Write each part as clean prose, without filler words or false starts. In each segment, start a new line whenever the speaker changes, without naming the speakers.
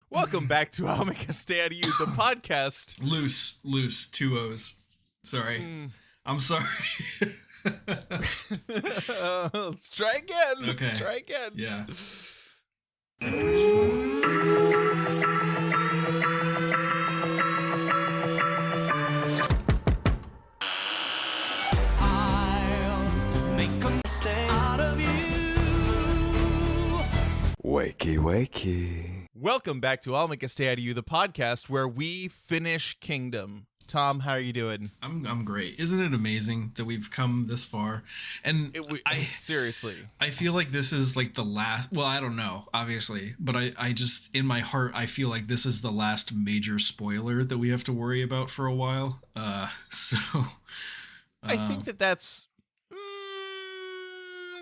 Welcome back to I'll Make a Stay Out of You, the podcast.
Loose, two O's. Sorry. I'm sorry.
Let's try again.
Okay.
Let's try again.
Yeah.
I'll make a stay out of you.
Wakey, wakey.
Welcome back to I'll Make a Stay Out of You, the podcast where we finish Kingdom. Tom, how are you doing?
I'm great. Isn't it amazing that we've come this far? And
Seriously.
I feel like this is like the last, well, I don't know, obviously, but I just, in my heart, I feel like this is the last major spoiler that we have to worry about for a while.
I think that's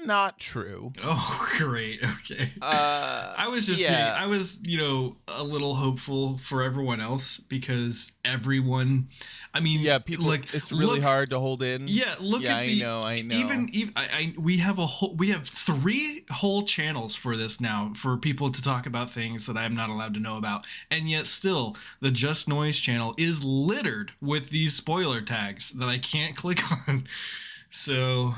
not true.
Oh, great. Okay. I was just
yeah.
I was, a little hopeful for everyone else because everyone, I mean,
Yeah, people.
like,
It's really
look-
hard to hold in.
Yeah, look
Yeah,
at the.
I know.
Even we have 3 whole channels for this now for people to talk about things that I'm not allowed to know about, and yet still the Just Noise channel is littered with these spoiler tags that I can't click on. So.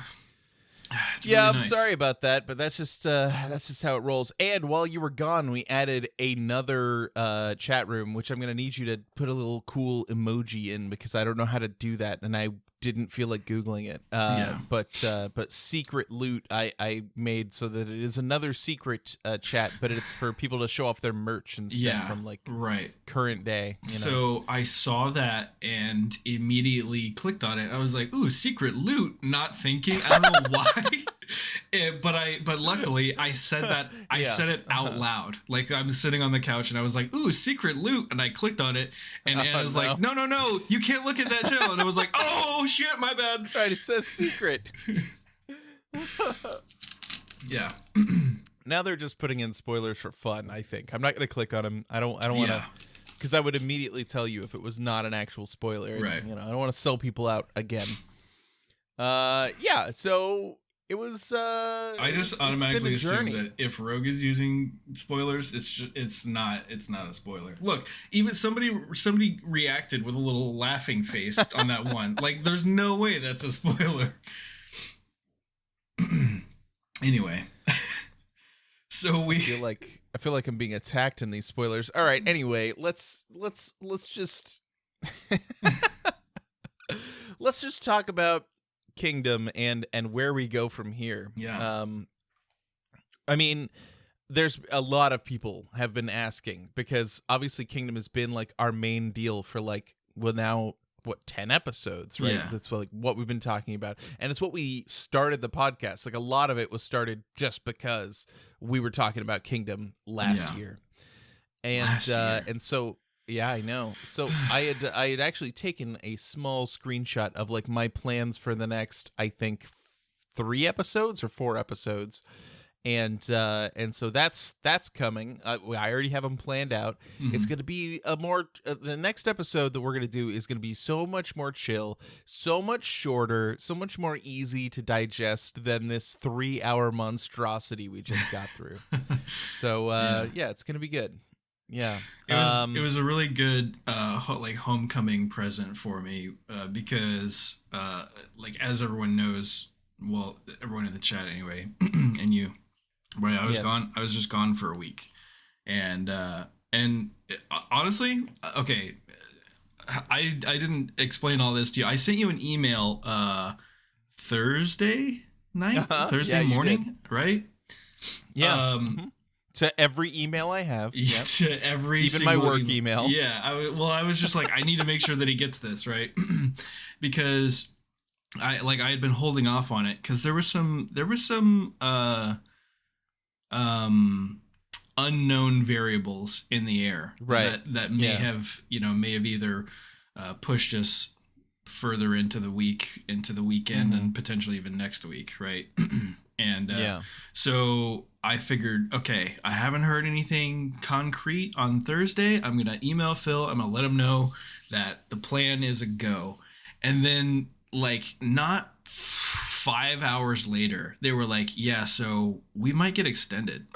It's
Yeah,
really
I'm
nice.
sorry about that, but that's just how it rolls. And while you were gone, we added another chat room, which I'm gonna need you to put a little cool emoji in because I don't know how to do that, and I didn't feel like googling it.
Yeah.
But secret loot I made so that it is another secret chat, but it's for people to show off their merch and stuff
Yeah,
from like
right.
current day.
So I saw that and immediately clicked on it. I was like, "Ooh, secret loot!" Not thinking, I don't know why, but luckily I said that I
Yeah.
said it out loud. Like I'm sitting on the couch and I was like, "Ooh, secret loot!" And I clicked on it, and Anna's
no.
like, "No, you can't look at that channel." And I was like, "Oh shit, my bad."
Right, it says secret.
Yeah,
Now they're just putting in spoilers for fun, I think. I'm not going to click on them. I don't want to,
Yeah.
because I would immediately tell you if it was not an actual spoiler. And,
Right.
I don't want to sell people out again. Yeah. So it was.
I just automatically assume that if Rogue is using spoilers, it's not a spoiler. Look, even somebody reacted with a little laughing face on that one. Like, there's no way that's a spoiler. Anyway, so
I feel like I'm being attacked in these spoilers. All right. Anyway, let's just let's just talk about Kingdom and where we go from here.
Yeah.
I mean, there's a lot of people have been asking because obviously Kingdom has been like our main deal for like, well, now what, 10 episodes, right?
Yeah.
That's like what we've been talking about. And it's what we started the podcast. Like a lot of it was started just because we were talking about Kingdom last
Yeah.
year. And
Last year.
and so yeah, I know. So I had actually taken a small screenshot of like my plans for the next, I think, 3 episodes or 4 episodes, and so that's coming. I already have them planned out.
Mhm.
It's going to be a more the next episode that we're going to do is going to be so much more chill, so much shorter, so much more easy to digest than this 3-hour monstrosity we just got through. So yeah, it's going to be good. Yeah,
It was a really good homecoming present for me because like, as everyone knows, well, everyone in the chat anyway, and you, when I was
Yes.
gone, I was just gone for a week, and honestly, okay, I didn't explain all this to you. I sent you an email Thursday night,
Uh-huh.
Thursday
Yeah, you
morning, right?
yeah.
Um,
To every email I have. Yep.
To every
Even my
single
work email.
Yeah, I was just like, I need to make sure that he gets this, right? Because I had been holding off on it because there was some unknown variables in the air,
Right.
that may
Yeah.
have either pushed us further into the weekend
Mm-hmm.
and potentially even next week, right? And
Yeah.
so I figured, okay, I haven't heard anything concrete on Thursday. I'm going to email Phil. I'm going to let him know that the plan is a go. And then, like, not 5 hours later, they were like, yeah, so we might get extended.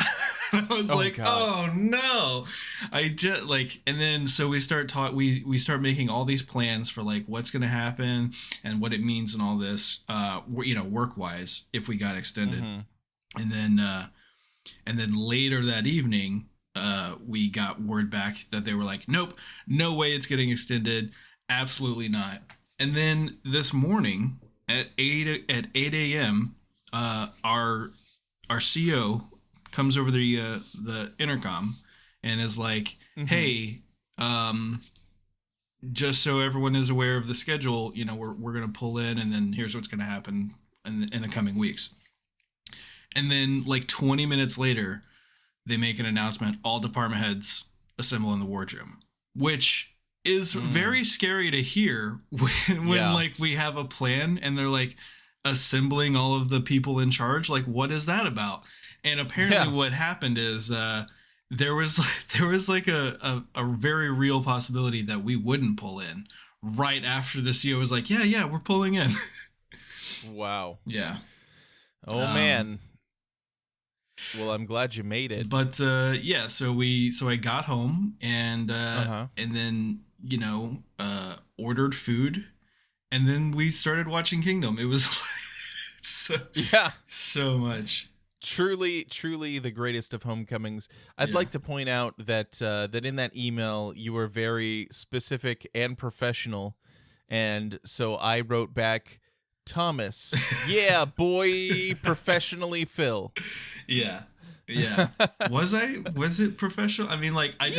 I was
Oh,
like,
God.
oh no. I just like, and then so we start we start making all these plans for like what's going to happen and what it means and all this, work wise, if we got extended.
Mhm.
And then later that evening, we got word back that they were like, nope, no way it's getting extended. Absolutely not. And then this morning at 8 a.m., our CO comes over the intercom and is like, hey, just so everyone is aware of the schedule, we're going to pull in, and then here's what's going to happen in the coming weeks. And then like 20 minutes later, they make an announcement, all department heads assemble in the wardroom, which is very scary to hear when like we have a plan and they're like assembling all of the people in charge. Like, what is that about? And apparently what happened is there was like a very real possibility that we wouldn't pull in right after the CEO was like, yeah, we're pulling in.
Wow.
Yeah.
Oh, man. Well, I'm glad you made it.
But so I got home and then ordered food, and then we started watching Kingdom. It was so much.
Truly the greatest of homecomings. I'd like to point out that that in that email you were very specific and professional, and so I wrote back, Thomas, yeah, boy, professionally Phil.
Yeah. Was it professional? I mean, like, I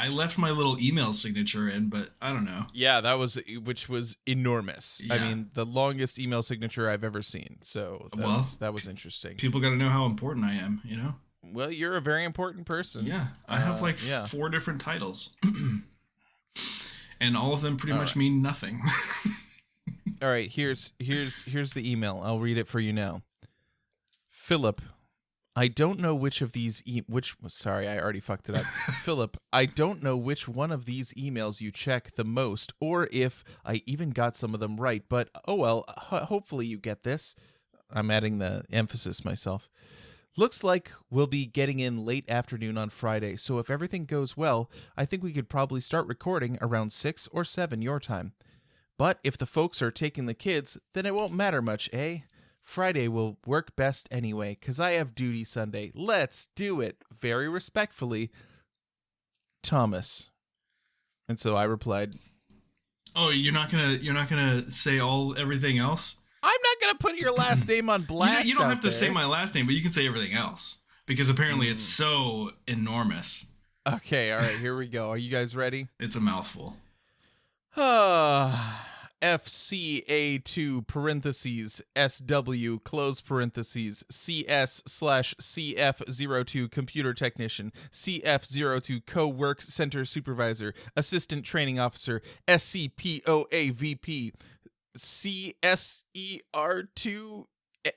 left my little email signature in, but I don't know.
Yeah, which was enormous.
Yeah.
I mean, the longest email signature I've ever seen. So that was interesting.
People got to know how important I am,
Well, you're a very important person.
Yeah. I have like 4 different titles. And all of them pretty much mean nothing.
All right, here's the email. I'll read it for you now. Philip, I don't know which of these sorry, I already fucked it up. Philip, I don't know which one of these emails you check the most, or if I even got some of them right, but oh well, hopefully you get this. I'm adding the emphasis myself. Looks like we'll be getting in late afternoon on Friday, so if everything goes well, I think we could probably start recording around 6 or 7 your time. But if the folks are taking the kids, then it won't matter much, eh? Friday will work best anyway, 'cause I have duty Sunday. Let's do it. Very respectfully, Thomas. And so I replied,
oh, you're not gonna say everything else?
I'm not gonna put your last name on blast.
You don't have to say my last name, but you can say everything else, because apparently it's so enormous.
Okay, all right, here we go. Are you guys ready?
It's a mouthful.
FCA2 parentheses SW close parentheses CS/CF02 computer technician, CF02 co-work center supervisor, assistant training officer, SCPOA VP, CSER2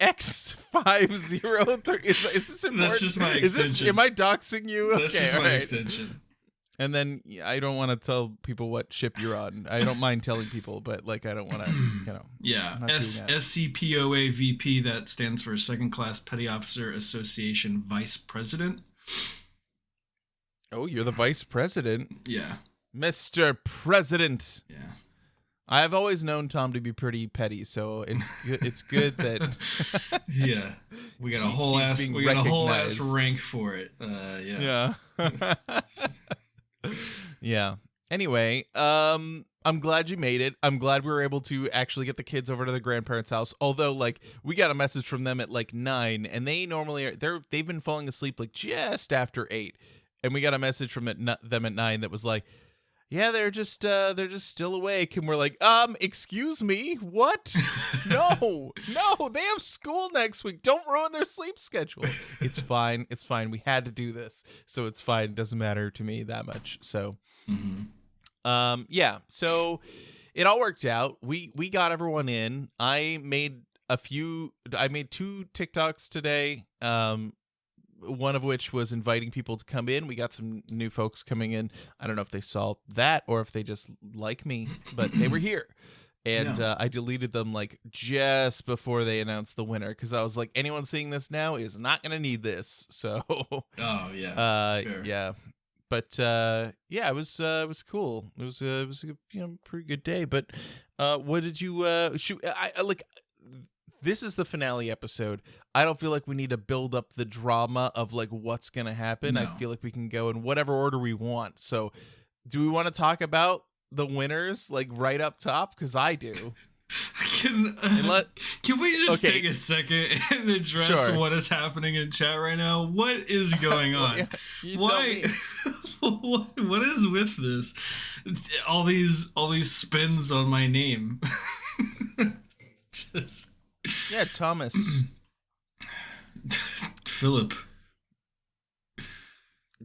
X503. Is this important?
That's just my extension.
Am I doxing you?
That's just my extension.
And then I don't want to tell people what ship you're on. I don't mind telling people, but like I don't want to,
Yeah, SCPOA VP, that stands for Second Class Petty Officer Association Vice President.
Oh, you're the Vice President.
Yeah.
Mr. President.
Yeah.
I've always known Tom to be pretty petty, so it's good that
yeah, we got a whole ass rank for it. Yeah.
Yeah. Anyway, I'm glad you made it. I'm glad we were able to actually get the kids over to the grandparents' house. Although, like, we got a message from them at like 9, and they normally they've been falling asleep like just after 8, and we got a message from them at 9 that was like, yeah, they're just still awake, and we're like, excuse me, what? No, they have school next week. Don't ruin their sleep schedule. It's fine. We had to do this, so it's fine. It doesn't matter to me that much. So, yeah. So it all worked out. We got everyone in. I made 2 TikToks today. One of which was inviting people to come in. We got some new folks coming in. I don't know if they saw that or if they just like me, but they were here. And
Yeah.
I deleted them like just before they announced the winner because I was like, anyone seeing this now is not gonna need this. So
Oh yeah. Fair.
yeah. But yeah, it was cool. It was a pretty good day. But what did you shoot? I like. This is the finale episode. I don't feel like we need to build up the drama of like what's gonna happen.
No.
I feel like we can go in whatever order we want. So, do we want to talk about the winners like right up top? Because I do.
Can we just
Okay.
take a second and address
Sure.
what is happening in chat right now? What is going on?
Yeah, you
Why?
tell me.
What is with this? All these spins on my name. Just
Yeah, Thomas.
Philip,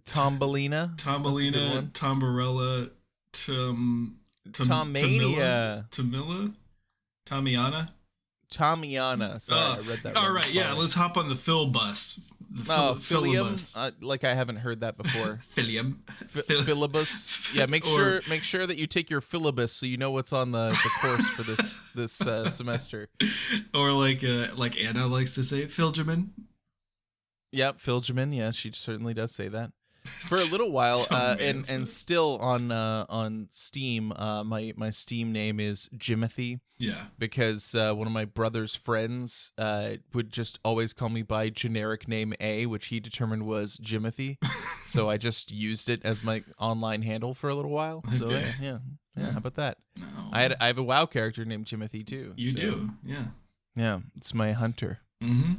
Tombolina.
Tombolina, Tombarella,
Tommania.
Tamilla, Tamiana.
Tomiana. Sorry, I read that.
All
wrong.
right, yeah, let's hop on the Phil bus. The
Oh,
Philibus.
Philium. Like I haven't heard that before.
Philium.
Philibus. Yeah, make
Or-
sure that you take your philibus so you know what's on the course for this semester.
Or like Anna likes to say, Philjamin.
Yep, Philjamin. Yeah, she certainly does say that. For a little while,
Oh, man.
and still on Steam, my Steam name is Jimothy
Yeah.
because one of my brother's friends would just always call me by generic name A, which he determined was Jimothy. So I just used it as my online handle for a little while. So
Okay.
yeah. How about that?
No.
I have a WoW character named Jimothy too.
You
so,
do. Yeah.
Yeah, it's my hunter.
Mm-hmm.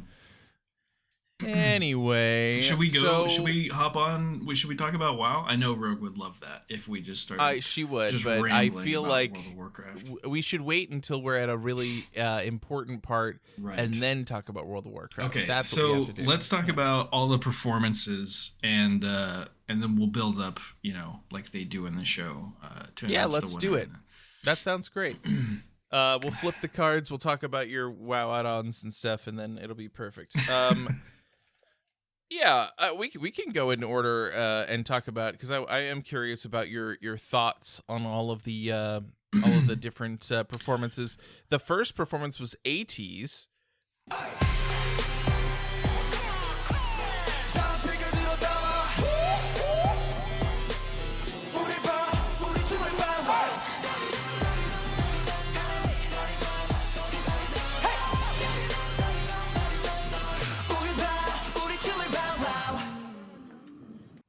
Anyway,
Should we go?
so-
Should we hop on? Should we talk about WoW? I know Rogue would love that if we just started.
She would,
just
but I
rambling
feel
about
like
World of Warcraft.
we should wait until we're at a really important part
Right.
and then talk about World of Warcraft.
Okay,
That's what
so
we have to do.
let's talk about all the performances and then we'll build up, like they do in the show. To
Yeah,
announce the
let's do
winner.
it. That sounds great. We'll flip the cards. We'll talk about your WoW add-ons and stuff, and then it'll be perfect. Yeah, we can go in order and talk about because I am curious about your thoughts on all of the different performances. The first performance was ATEEZ.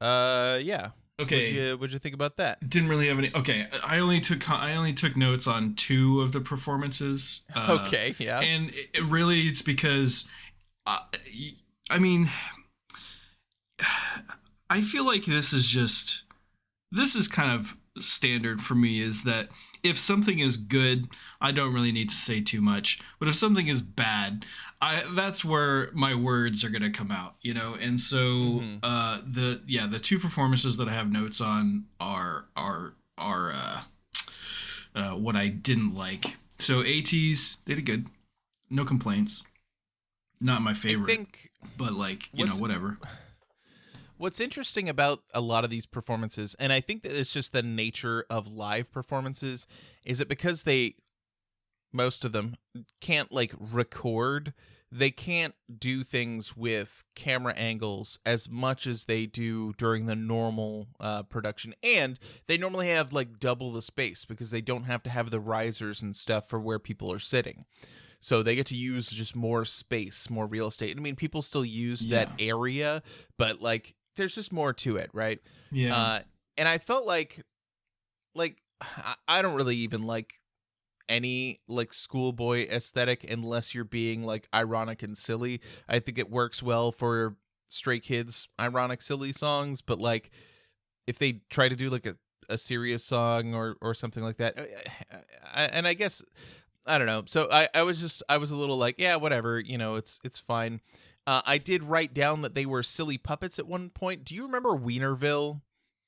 Yeah.
Okay.
What'd you think about that?
Didn't really have any. Okay, I only took notes on 2 of the performances.
Okay, yeah.
And it's because, I mean, I feel like this is kind of standard for me. Is that if something is good, I don't really need to say too much. But if something is bad, that's where my words are gonna come out, And so the 2 performances that I have notes on are what I didn't like. So ATEEZ, they did good, no complaints. Not my favorite,
I think
but like whatever.
what's interesting about a lot of these performances, and I think that it's just the nature of live performances, is that because most of them can't like record, they can't do things with camera angles as much as they do during the normal production. And they normally have like double the space because they don't have to have the risers and stuff for where people are sitting. So they get to use just more space, more real estate. I mean, people still use that area, but like there's just more to it, right?
Yeah.
And I felt like I don't really even like any like schoolboy aesthetic unless you're being like ironic and silly. I think it works well for Stray Kids ironic silly songs, but like if they try to do like a serious song or something like that, and I guess I don't know. So I was a little like, yeah, whatever, it's fine. I did write down that they were silly puppets at one point. Do you remember Wienerville?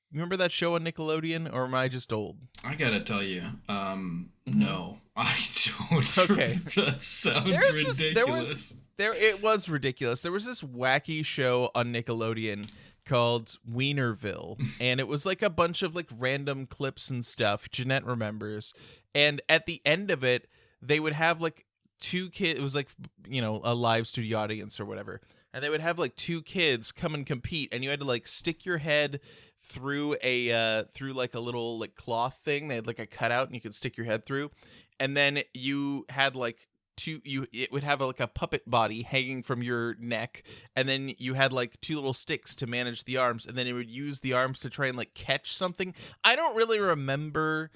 You remember that show on Nickelodeon, or am I just old?
I gotta tell you, no, I don't.
Okay.
That sounds ridiculous.
It was ridiculous. There was this wacky show on Nickelodeon called Wienerville, and it was like a bunch of like random clips and stuff. Jeanette remembers, and at the end of it, they would have like two kids. It was like, you know, a live studio audience or whatever, and they would have like two kids come and compete, and you had to like stick your head through through like a little like cloth thing. They had like a cutout, and you could stick your head through, and then you had like it would have like a puppet body hanging from your neck, and then you had like two little sticks to manage the arms, and then it would use the arms to try and like catch something. I don't really remember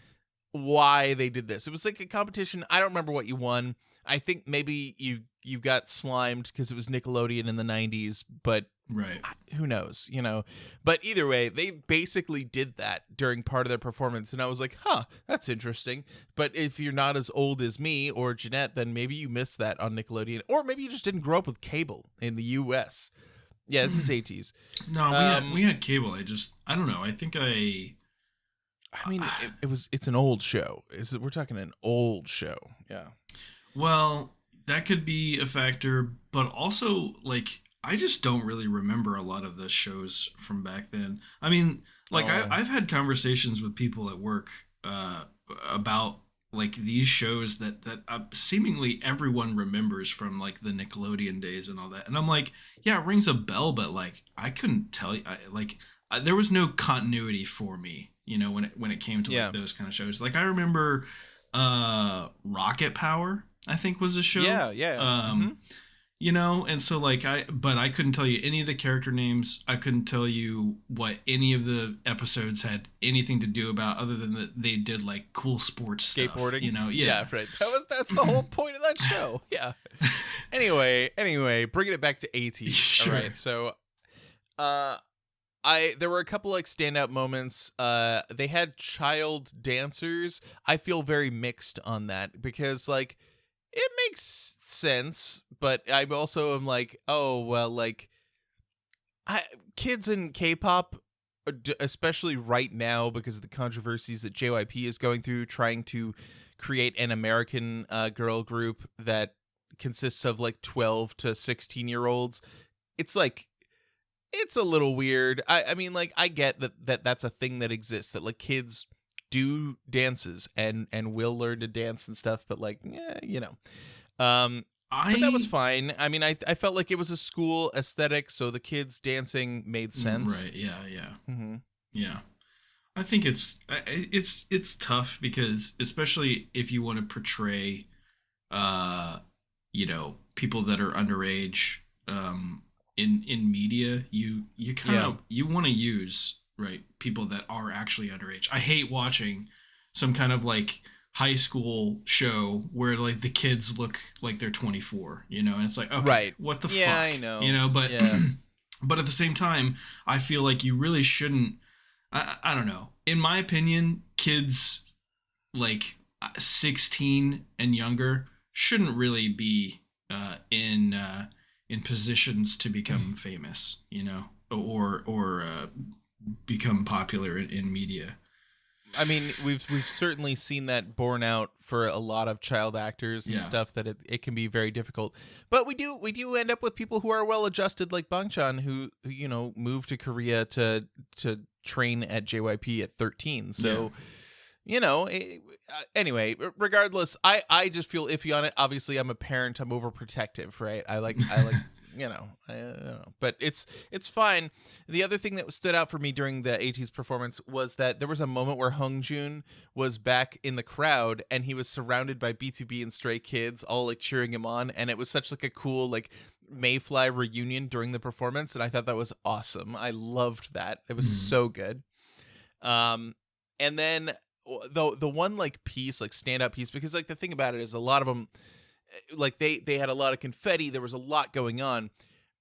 why they did this. It was like a competition. I don't remember what you won. I think maybe you got slimed because it was Nickelodeon in the 90s, but
Right.
who knows, you know. But either way, they basically did that during part of their performance, and I was like, huh, that's interesting. But if you're not as old as me or Jeanette, then maybe you missed that on Nickelodeon, or maybe you just didn't grow up with cable in the US. Yeah, this is 80s.
No, we had cable. I don't know. I think
I mean, it's an old show. We're talking an old show. Yeah.
Well, that could be a factor, but also like I just don't really remember a lot of the shows from back then. I mean, like I've had conversations with people at work about like these shows that seemingly everyone remembers from like the Nickelodeon days and all that, and I'm like, yeah, it rings a bell, but like I couldn't tell you, there was no continuity for me, you know, when it came to like those kind of shows. Like I remember Rocket Power, I think, was a show.
Yeah.
You know, and so like but I couldn't tell you any of the character names. I couldn't tell you what any of the episodes had anything to do about, other than that they did like cool sports
skateboarding
stuff, you know.
Yeah, right. That's the whole point of that show. Yeah. Anyway, bringing it back to 80s.
Sure.
All right. So there were a couple like standout moments. They had child dancers. I feel very mixed on that, because like it makes sense, but I also am like, oh well, like kids in K-pop, especially right now because of the controversies that JYP is going through, trying to create an American girl group that consists of like 12 to 16-year-olds. It's like, it's a little weird. I mean, like, I get that's a thing that exists, that like kids do dances and will learn to dance and stuff, but like, you know, but that was fine. I mean, I felt like it was a school aesthetic, so the kids dancing made sense.
Right. Yeah.
Mm-hmm.
Yeah. I think it's tough, because especially if you want to portray, you know, people that are underage, in media, you kind of you want to use, right, people that are actually underage. I hate watching some kind of like high school show where like the kids look like they're 24, you know, and it's like, okay,
right,
what the fuck?
I know,
you know, but but at the same time, I feel like you really shouldn't. I don't know. In my opinion, kids like 16 and younger shouldn't really be in positions to become famous, you know, or become popular in media.
I mean, we've certainly seen that borne out for a lot of child actors and stuff, that it can be very difficult. But we do end up with people who are well adjusted, like Bangchan, who you know moved to Korea to train at JYP at 13. So, you know, anyway, regardless, I just feel iffy on it. Obviously, I'm a parent. I'm overprotective, right? I like. You know, I don't know. But it's fine. The other thing that stood out for me during the 80s performance was that there was a moment where Hongjoon was back in the crowd, and he was surrounded by BTOB and Stray Kids, all like cheering him on, and it was such like a cool like Mayfly reunion during the performance, and I thought that was awesome. I loved that. It was so good. And then the one like piece, like standout piece, because like the thing about it is a lot of them, like they had a lot of confetti, there was a lot going on,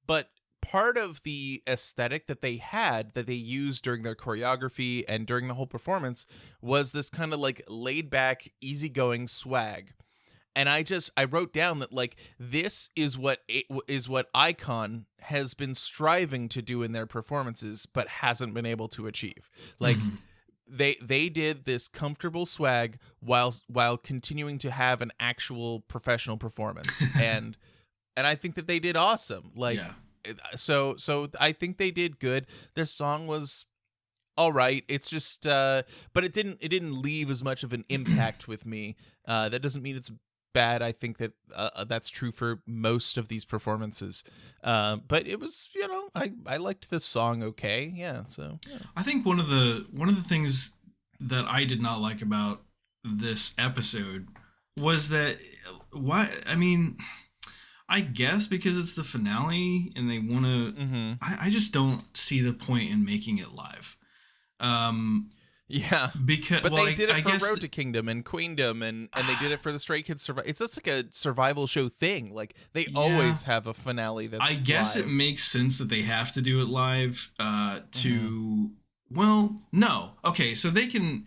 but part of the aesthetic that they used during their choreography and during the whole performance was this kind of like laid back, easygoing swag. And I wrote down that like this is what iKON has been striving to do in their performances but hasn't been able to achieve. Like They did this comfortable swag while continuing to have an actual professional performance, and I think that they did awesome. Like So I think they did good. This song was all right. It's just but it didn't leave as much of an impact with me. That doesn't mean it's bad. I think that that's true for most of these performances. But it was, I liked this song okay. Yeah, so yeah.
I think one of the things that I did not like about this episode was that I guess because it's the finale and they want to I just don't see the point in making it live.
Yeah,
because
but they did it for Road to Kingdom and Queendom, and they did it for the Stray Kids Survival. It's just like a survival show thing. Like they always have a finale that's.
I guess
live.
It makes sense that they have to do it live. Well, no, okay, so they can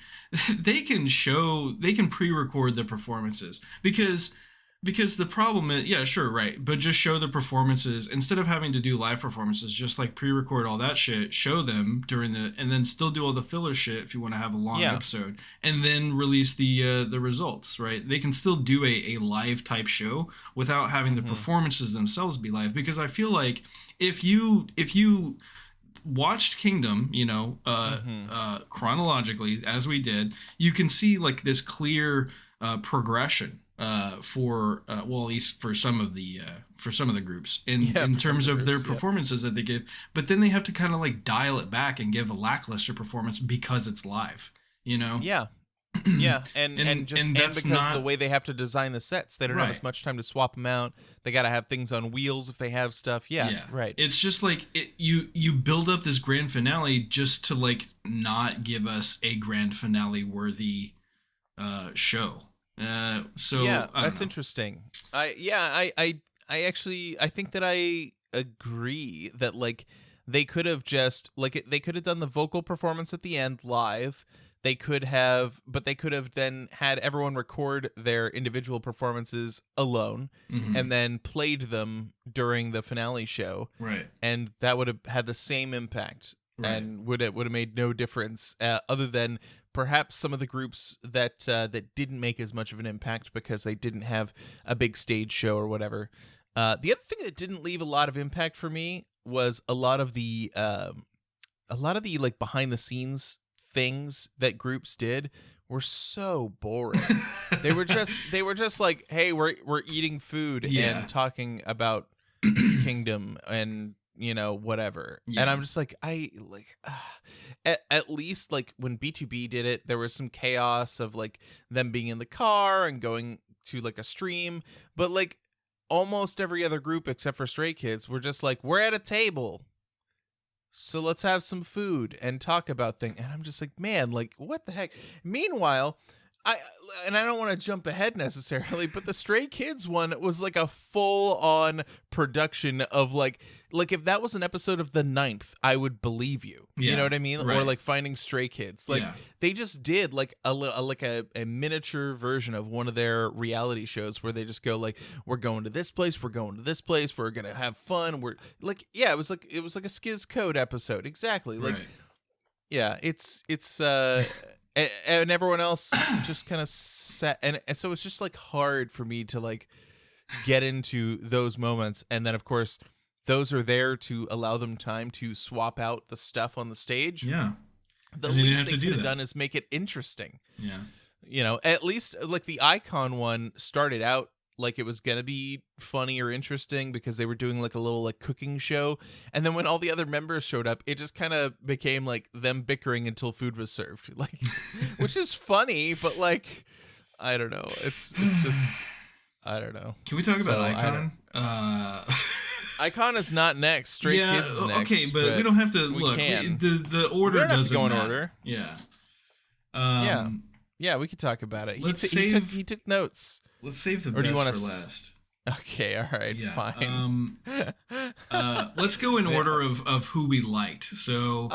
pre-record the performances because the problem is, yeah, sure, right, but just show the performances instead of having to do live performances. Just like pre-record all that shit, show them and then still do all the filler shit if you want to have a long episode, and then release the results. Right? They can still do a live type show without having the performances themselves be live. Because I feel like if you watched Kingdom, chronologically as we did, you can see like this clear progression. For at least for some of the groups in terms of their performances that they give, but then they have to kind of like dial it back and give a lackluster performance because it's live,
Yeah, and because of the way they have to design the sets, they don't have as much time to swap them out. They got to have things on wheels if they have stuff. Yeah, right.
It's just like you build up this grand finale just to like not give us a grand finale worthy show.
That's interesting. I actually think that I agree that like they could have just like they could have done the vocal performance at the end live. They could have then had everyone record their individual performances alone and then played them during the finale show.
Right.
And that would have had the same impact and would have made no difference other than perhaps some of the groups that didn't make as much of an impact because they didn't have a big stage show or whatever. The other thing that didn't leave a lot of impact for me was a lot of the like behind the scenes things that groups did were so boring. They were just like, hey, we're eating food and talking about Kingdom and whatever. And I'm just like, at least like when B2B did it, there was some chaos of like them being in the car and going to like a stream, but like almost every other group except for Stray Kids were just like, we're at a table, so let's have some food and talk about things. And I'm just like, man, like what the heck. Meanwhile, I don't want to jump ahead necessarily, but the Stray Kids one was like a full-on production of like if that was an episode of The Ninth, I would believe you.
Yeah,
you know what I mean?
right.
Or like Finding Stray Kids. Like they just did like a miniature version of one of their reality shows where they just go like, we're going to this place, we're going to this place, we're gonna have fun. We're like, it was like a Skiz Code episode. Exactly. Like, it's and everyone else just kind of sat, and so it's just like hard for me to like get into those moments. And then of course those are there to allow them time to swap out the stuff on the stage.
Yeah,
the least they could have done is make it interesting.
Yeah,
at least like the Icon one started out like it was gonna be funny or interesting because they were doing like a little like cooking show, and then when all the other members showed up, it just kind of became like them bickering until food was served, like which is funny, but like I don't know, it's just I don't know.
Can we talk about Icon?
Icon is not next. Stray Kids is next.
Okay, but we don't have to look. The order doesn't
go in
matter.
order.
Yeah.
Yeah, we could talk about it. He took notes.
Let's save the
or
best
do you
for last.
Okay, all right, fine.
Let's go in order of who we liked. So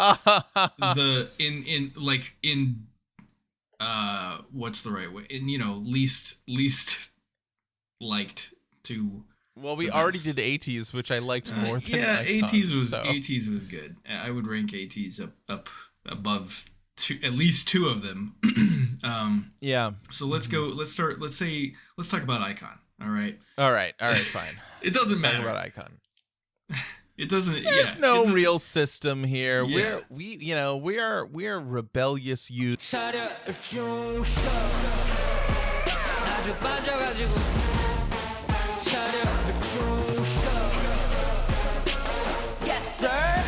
what's the right way? In least liked to.
Well, we already did ATEEZ, which I liked more than Icon,
ATEEZ was good. I would rank ATEEZ up above at least two of them. So let's go. Let's talk about Icon. All right,
fine.
It doesn't matter
about Icon.
It doesn't.
There's
yeah,
no
it doesn't-
real system here.
Yeah.
We are rebellious youth.
차려 중서 아주 빠져가지고 차려 중서 Yes sir.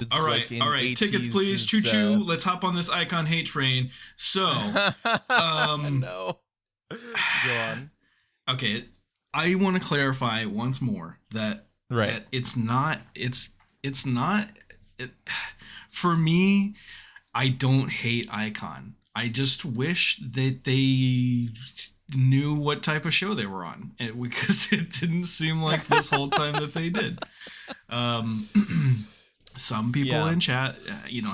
It's
All right,
like in
all right. Tickets, please.
80s,
Choo choo. Let's hop on this icon hate train. So,
no. Go on.
okay, I want to clarify once more that
Right.
that it's not. For me, I don't hate Icon. I just wish that they knew what type of show they were on, because it didn't seem like this whole time that they did. Some people in chat,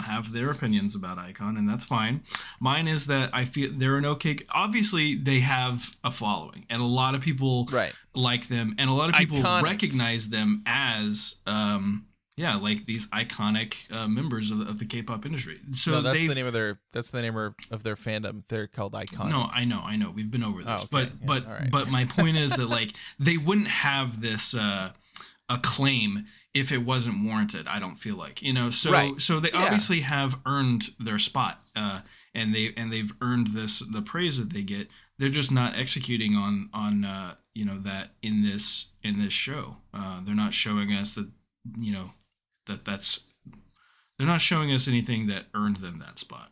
have their opinions about Icon, and that's fine. Mine is that I feel they're an okay. Obviously, they have a following, and a lot of people like them, and a lot of people
Iconics.
recognize them as, like these iconic members of the K-pop industry. So
No, that's the name of their fandom. They're called Iconics.
No, I know. We've been over this,
Oh, okay.
but
All right.
but my point is that like they wouldn't have this acclaim if it wasn't warranted. I don't feel like, so they obviously have earned their spot, and they've earned the praise that they get. They're just not executing on that in this show. They're not showing us that they're not showing us anything that earned them that spot.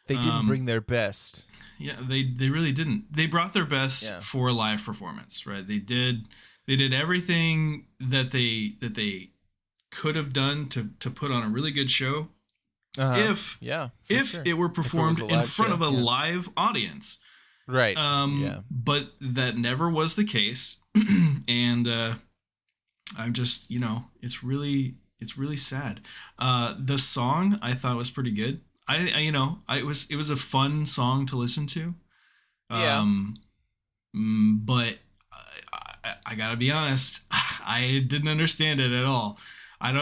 They didn't bring their best.
Yeah, they really didn't. They brought their best for a live performance, right? They did everything that they could have done to put on a really good show. If it were performed in front of a live audience.
Right.
But that never was the case. And I'm just, it's really sad. The song I thought was pretty good. It was a fun song to listen to. But I gotta be honest, I didn't understand it at all. And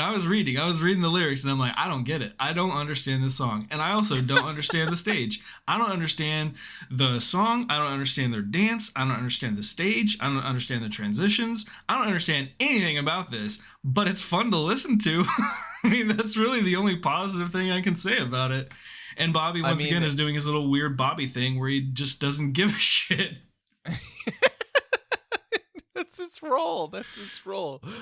I was reading the lyrics, and I'm like, I don't get it. I don't understand this song. And I also don't understand the stage. I don't understand the song. I don't understand their dance. I don't understand the stage. I don't understand the transitions. I don't understand anything about this, but it's fun to listen to. I mean, that's really the only positive thing I can say about it. And Bobby, once again, is doing his little weird Bobby thing where he just doesn't give a shit.
That's his role.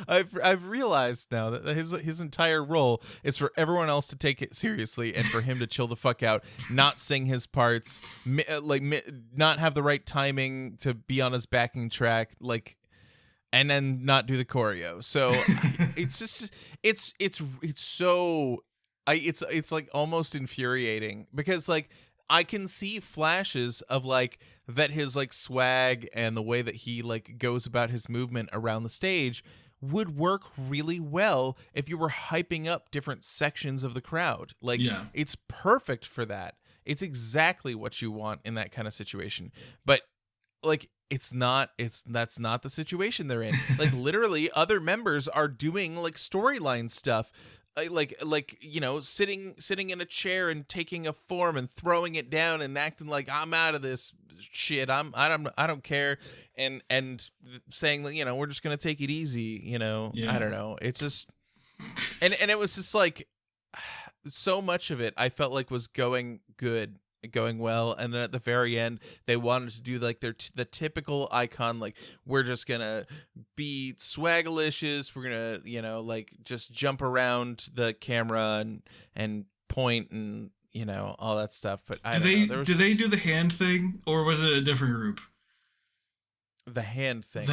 I've realized now that his entire role is for everyone else to take it seriously and for him to chill the fuck out, not sing his parts, not have the right timing to be on his backing track, and then not do the choreo. So it's just it's like almost infuriating, because like I can see flashes of like that his like swag and the way that he like goes about his movement around the stage would work really well if you were hyping up different sections of the crowd. Like, it's perfect for that. It's exactly what you want in that kind of situation. But like, that's not the situation they're in. Like, literally other members are doing like storyline stuff. Like sitting in a chair and taking a form and throwing it down and acting like I'm out of this shit. I don't care, and saying that we're just gonna take it easy. I don't know. It's just and it was just like so much of it I felt like was going well, and then at the very end they wanted to do like the typical Icon, like we're just gonna be swagalicious, we're gonna like just jump around the camera and point and all that stuff. But I don't know.
Did they do the hand thing, or was it a different group?
The hand thing,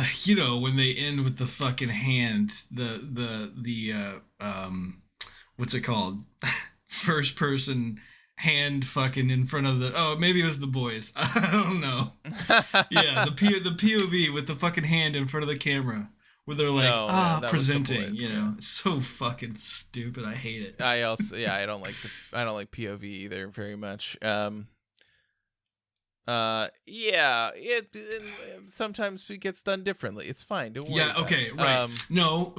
when they end with the fucking hand, the what's it called? First person hand fucking in front of maybe it was the boys. I don't know. Yeah, the POV with the fucking hand in front of the camera where they're like presenting.
Boys,
It's so fucking stupid. I hate it.
I don't like POV either very much. Sometimes it gets done differently. It's fine. Don't worry.
Yeah, okay, right. No,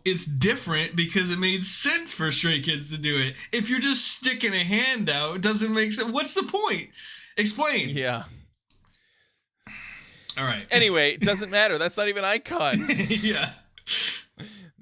it's different because it made sense for Stray Kids to do it. If you're just sticking a hand out, it doesn't make sense. What's the point? Explain.
Yeah.
All right.
Anyway, it doesn't matter. That's not even Icon.
Yeah.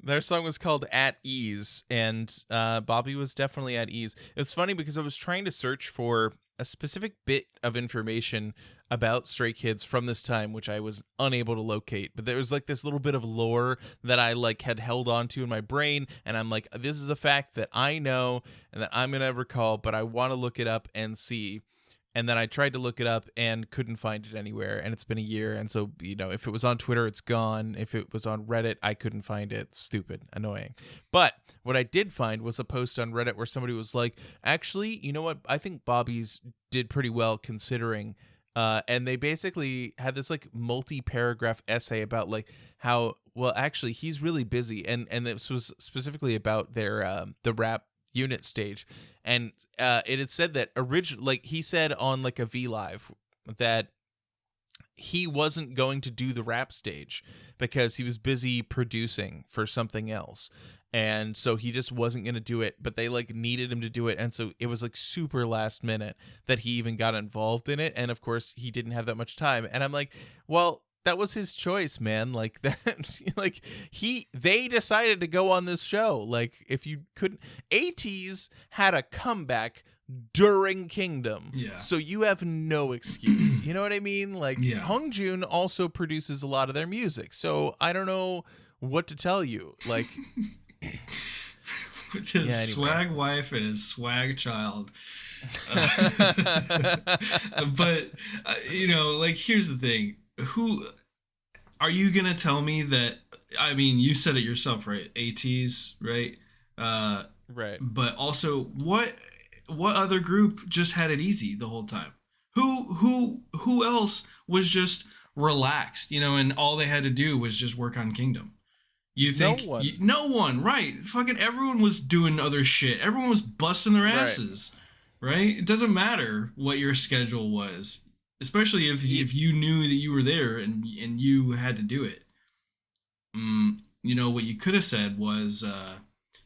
Their song was called At Ease, and Bobby was definitely at ease. It's funny because I was trying to search for a specific bit of information about Stray Kids from this time, which I was unable to locate. But there was like this little bit of lore that I like had held on to in my brain, and I'm like, this is a fact that I know and that I'm gonna recall, but I want to look it up and see. And then I tried to look it up and couldn't find it anywhere. And it's been a year. And so, if it was on Twitter, it's gone. If it was on Reddit, I couldn't find it. Stupid, annoying. But what I did find was a post on Reddit where somebody was like, actually, you know what? I think Bobby's did pretty well considering. And they basically had this like multi-paragraph essay about like how, well, actually, he's really busy. And this was specifically about their the rap unit stage, and it had said that he said on like a V Live that he wasn't going to do the rap stage because he was busy producing for something else, and so he just wasn't going to do it, but they like needed him to do it, and so it was like super last minute that he even got involved in it, and of course he didn't have that much time, and I'm like, well, that was his choice, man. Like that, like they decided to go on this show. Like if you couldn't, ATEEZ had a comeback during Kingdom.
Yeah.
So you have no excuse. You know what I mean? Like
Yeah.
Hongjoon also produces a lot of their music. So I don't know what to tell you. Like
with his
anyway.
swag wife and his swag child. But like here's the thing. Who are you gonna tell me that? I mean, you said it yourself, right? ATEEZ, right?
right.
But also, what other group just had it easy the whole time? Who else was just relaxed, and all they had to do was just work on Kingdom? You think no one, right? Fucking everyone was doing other shit. Everyone was busting their asses, right? It doesn't matter what your schedule was. Especially if you knew that you were there and you had to do it. What you could have said was,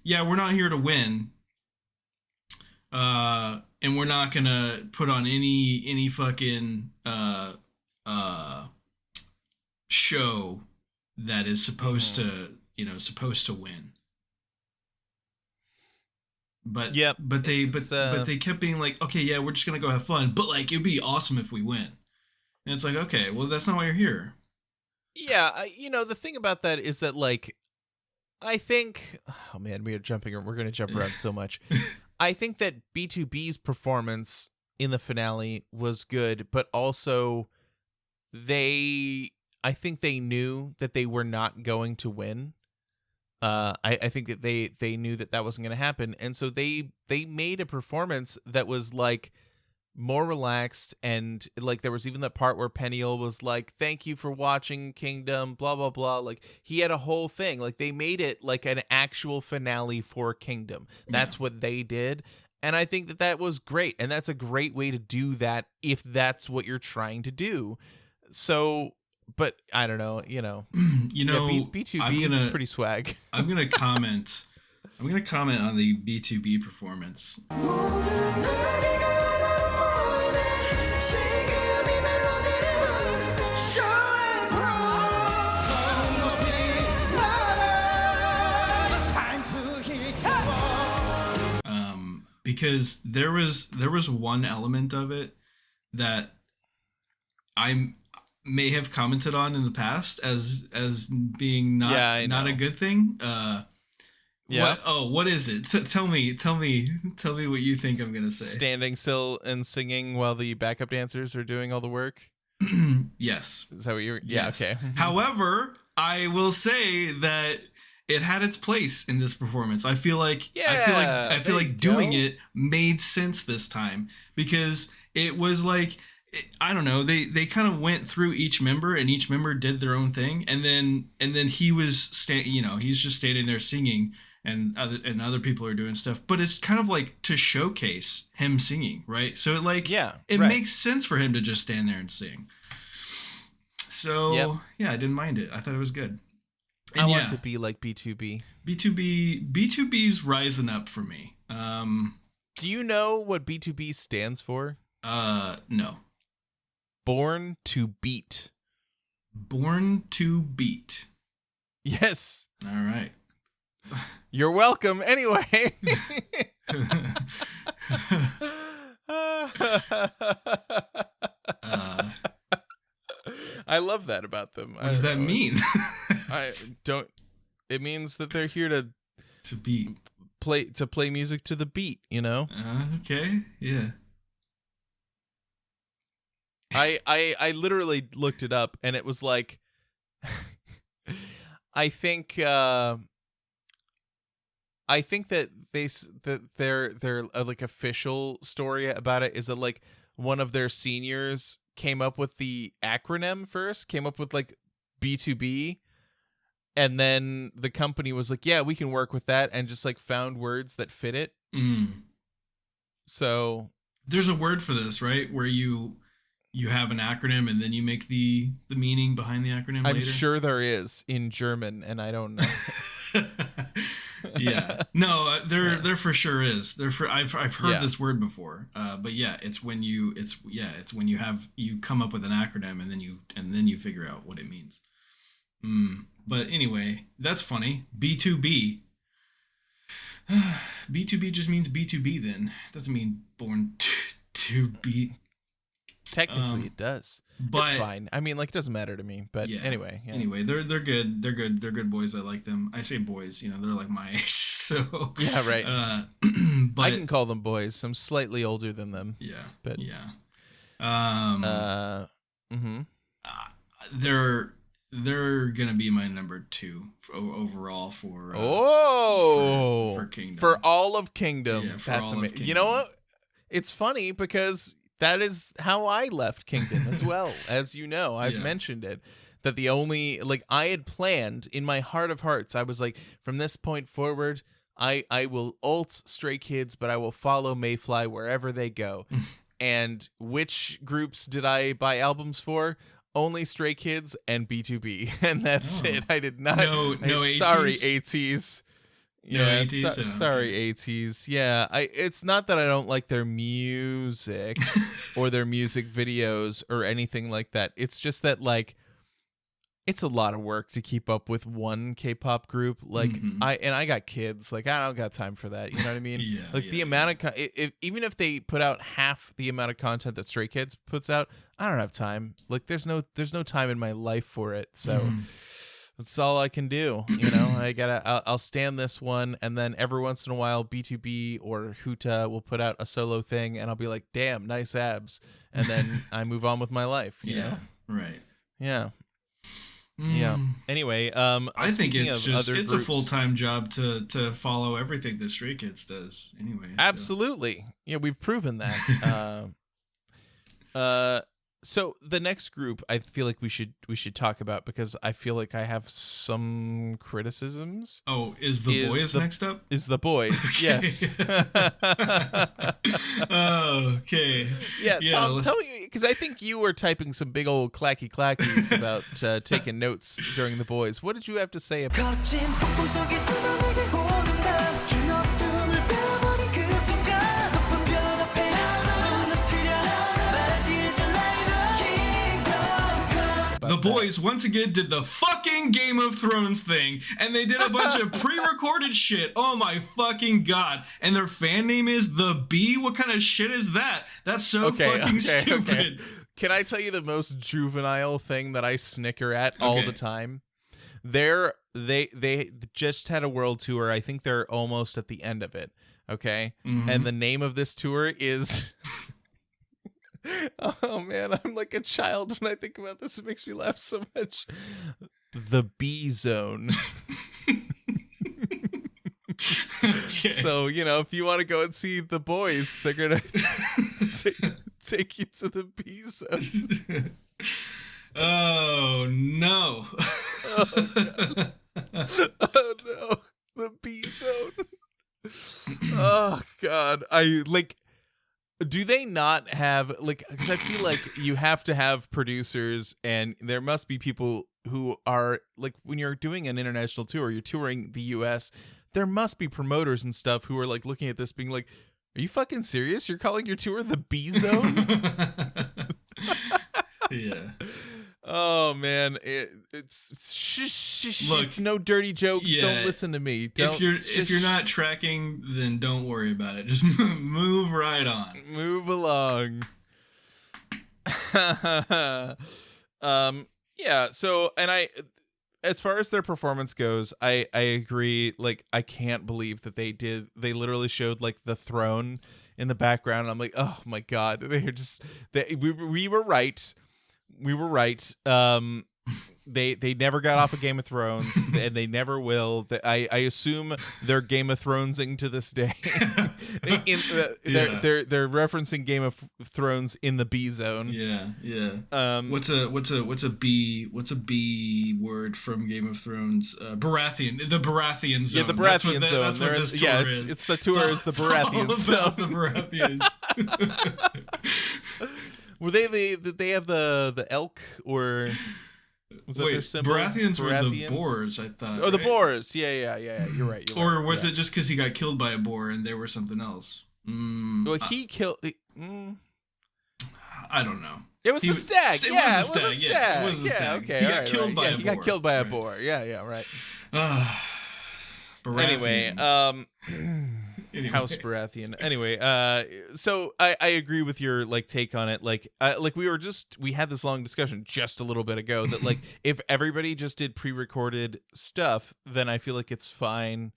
yeah, we're not here to win. And we're not going to put on any fucking show that is supposed to win. But
yep.
but they kept being like, okay, yeah, we're just gonna go have fun, but like it'd be awesome if we win. And it's like, okay, well, that's not why you're here.
Yeah, the thing about that is that like, I think, oh man, we're gonna jump around so much. I think that B2B's performance in the finale was good, but also I think they knew that they were not going to win. I think that they knew that wasn't going to happen, and so they made a performance that was like more relaxed, and like there was even that part where Peniel was like, "Thank you for watching Kingdom," blah blah blah. Like he had a whole thing. Like they made it like an actual finale for Kingdom. That's what they did, and I think that was great, and that's a great way to do that if that's what you're trying to do. So. But I don't know, B2B pretty swag.
I'm gonna comment on the B2B performance. Because there was one element of it that I may have commented on in the past as being not a good thing.
Yeah.
What is it? Tell me what you think I'm gonna say.
Standing still and singing while the backup dancers are doing all the work.
Yes.
Is that what you're? Yeah.
Yes.
Okay.
However, I will say that it had its place in this performance. I feel like doing it made sense this time because it was like, I don't know, they kind of went through each member and each member did their own thing, and then he was he's just standing there singing, and other people are doing stuff, but it's kind of like to showcase him singing, right? So it makes sense for him to just stand there and sing. So yeah, I didn't mind it. I thought it was good. And
I want to be like B2B.
B2B's rising up for me.
Do you know what B2B stands for?
No.
Born to Beat.
Born to Beat.
Yes.
All right.
You're welcome. Anyway. I love that about them.
What does that mean?
I don't. It means that they're here to play music to the beat. You know.
Okay. Yeah.
I literally looked it up, and it was like, I think that their like official story about it is that like one of their seniors came up with the acronym first, came up with like B2B, and then the company was like, yeah, we can work with that, and just like found words that fit it. So
there's a word for this, right? Where you have an acronym and then you make the meaning behind the acronym
I'm
later?
sure there is in German, and I don't know.
Yeah. No, there for sure is. I've heard
Yeah.
this word before. But yeah, it's when you come up with an acronym and then you figure out what it means. But anyway, that's funny. B2B. B2B just means B2B then. It doesn't mean born to be.
Technically, it does.
But
it's fine. I mean, like, it doesn't matter to me. But
yeah.
anyway. Yeah.
Anyway, they're good. They're good. They're good boys. I like them. I say boys. You know, they're like my age. So
Yeah, right.
But
I can call them boys. I'm slightly older than them.
yeah.
But
yeah. They're gonna be my number 2 overall for for Kingdom.
For all of Kingdom.
Yeah, for
That's
all of
amazing. You
Kingdom.
know what? It's funny because that is how I left Kingdom as well. As you know, I've
Yeah.
mentioned it. That the only, like, I had planned in my heart of hearts, I was like, from this point forward, I will ult Stray Kids, but I will follow Mayfly wherever they go. And which groups did I buy albums for? Only Stray Kids and B2B. And that's
Oh.
it. I did not.
No
Sorry,
ATs?
ATs.
No
Yeah,
ATs? Oh,
sorry, ATs. Yeah, it's not that I don't like their music or their music videos or anything like that. It's just that, like, it's a lot of work to keep up with one K-pop group. Like,
Mhm.
I got kids. Like, I don't got time for that. You know what I mean?
Yeah,
Like,
yeah,
the amount of even if they put out half the amount of content that Stray Kids puts out, I don't have time. Like, there's no time in my life for it. So.
Mhm.
That's all I can do, you know. I'll stand this one, and then every once in a while, B2B or Huta will put out a solo thing, and I'll be like, "Damn, nice abs," and then I move on with my life, you know.
Right.
Yeah, yeah. Anyway,
I think
speaking
it's
of
just
other
it's
groups,
a full-time job to follow everything that Stray Kids does. Anyway. so.
Absolutely, yeah, we've proven that. So the next group, I feel like we should talk about because I feel like I have some criticisms.
Oh, is the boys next up?
Is the boys?
Okay.
Yes.
Oh, okay.
Yeah, Tom,
let's-
tell me, because I think you were typing some big old clackies about taking notes during the boys. What did you have to say about?
거친 폭풍 속에 숨어내게 오는 날 긴 어둠을 빼버린 그 순간 높은 별 앞에 무너뜨려 말하지 않아 Kingdom Come.
The boys once again did the fucking Game of Thrones thing, and they did a bunch of pre-recorded shit. Oh my fucking god! And their fan name is The Bee. What kind of shit is that? That's so fucking stupid.
Can I tell you the most juvenile thing that I snicker at all
Okay.
the time? They just had a world tour. I think they're almost at the end of it. Okay,
Mhm.
and the name of this tour is. Oh man, I'm like a child when I think about this. It makes me laugh so much. The B Zone.
Okay.
So, you know, if you want to go and see the boys, they're gonna take you to the B Zone.
Oh no.
Oh no, the B Zone. Oh god, do they not have, like, because I feel like you have to have producers, and there must be people who are, like, when you're doing an international tour, you're touring the US, there must be promoters and stuff who are like looking at this being like, are you fucking serious? You're calling your tour the B Zone?
Yeah.
Oh man,
Look,
it's no dirty jokes.
yeah,
Don't listen to me. Don't,
if you're not tracking, then don't worry about it. Just move right on.
move along. Yeah. So, and as far as their performance goes, I agree. Like, I can't believe that they literally showed like the throne in the background. And I'm like, oh my god, we were right. We were right. They never got off of Game of Thrones, and they never will. I assume they're Game of Thronesing to this day. They're referencing Game of Thrones in the B zone.
Yeah. What's a B word from Game of Thrones? Baratheon. The Baratheon zone.
Yeah, the Baratheon zone.
That's what this tour is.
It's the tour is the Baratheon zone.
About the Baratheons.
Were did they have the elk, or was that their symbol?
Baratheons were the boars, I thought.
Oh, the
right?
boars. Yeah. You're right.
Or was it just because he got killed by a boar and they were something else?
Well, he killed.
I don't know.
It was the stag.
It
was
the
the
stag.
stag.
It was the stag.
Okay.
He got killed by a boar.
He got killed by a boar. Yeah. Right.
Baratheon.
Anyway, House Baratheon. Anyway, so I agree with your like take on it. Like we had this long discussion just a little bit ago that like if everybody just did pre-recorded stuff, then I feel like it's fine.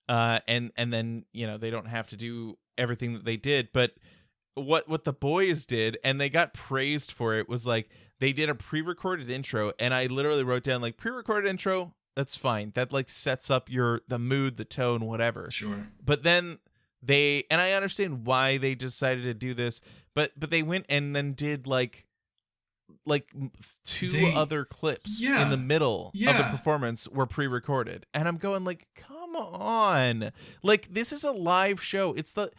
And then they don't have to do everything that they did. But what the boys did, and they got praised for it, was like they did a pre-recorded intro, and I literally wrote down like pre-recorded intro. That's fine. That like sets up the mood, the tone, whatever.
Sure.
But then and I understand why they decided to do this, but they went and then did like two other clips in the middle of the performance were pre-recorded, and I'm going like, come on, like this is a live show. It's the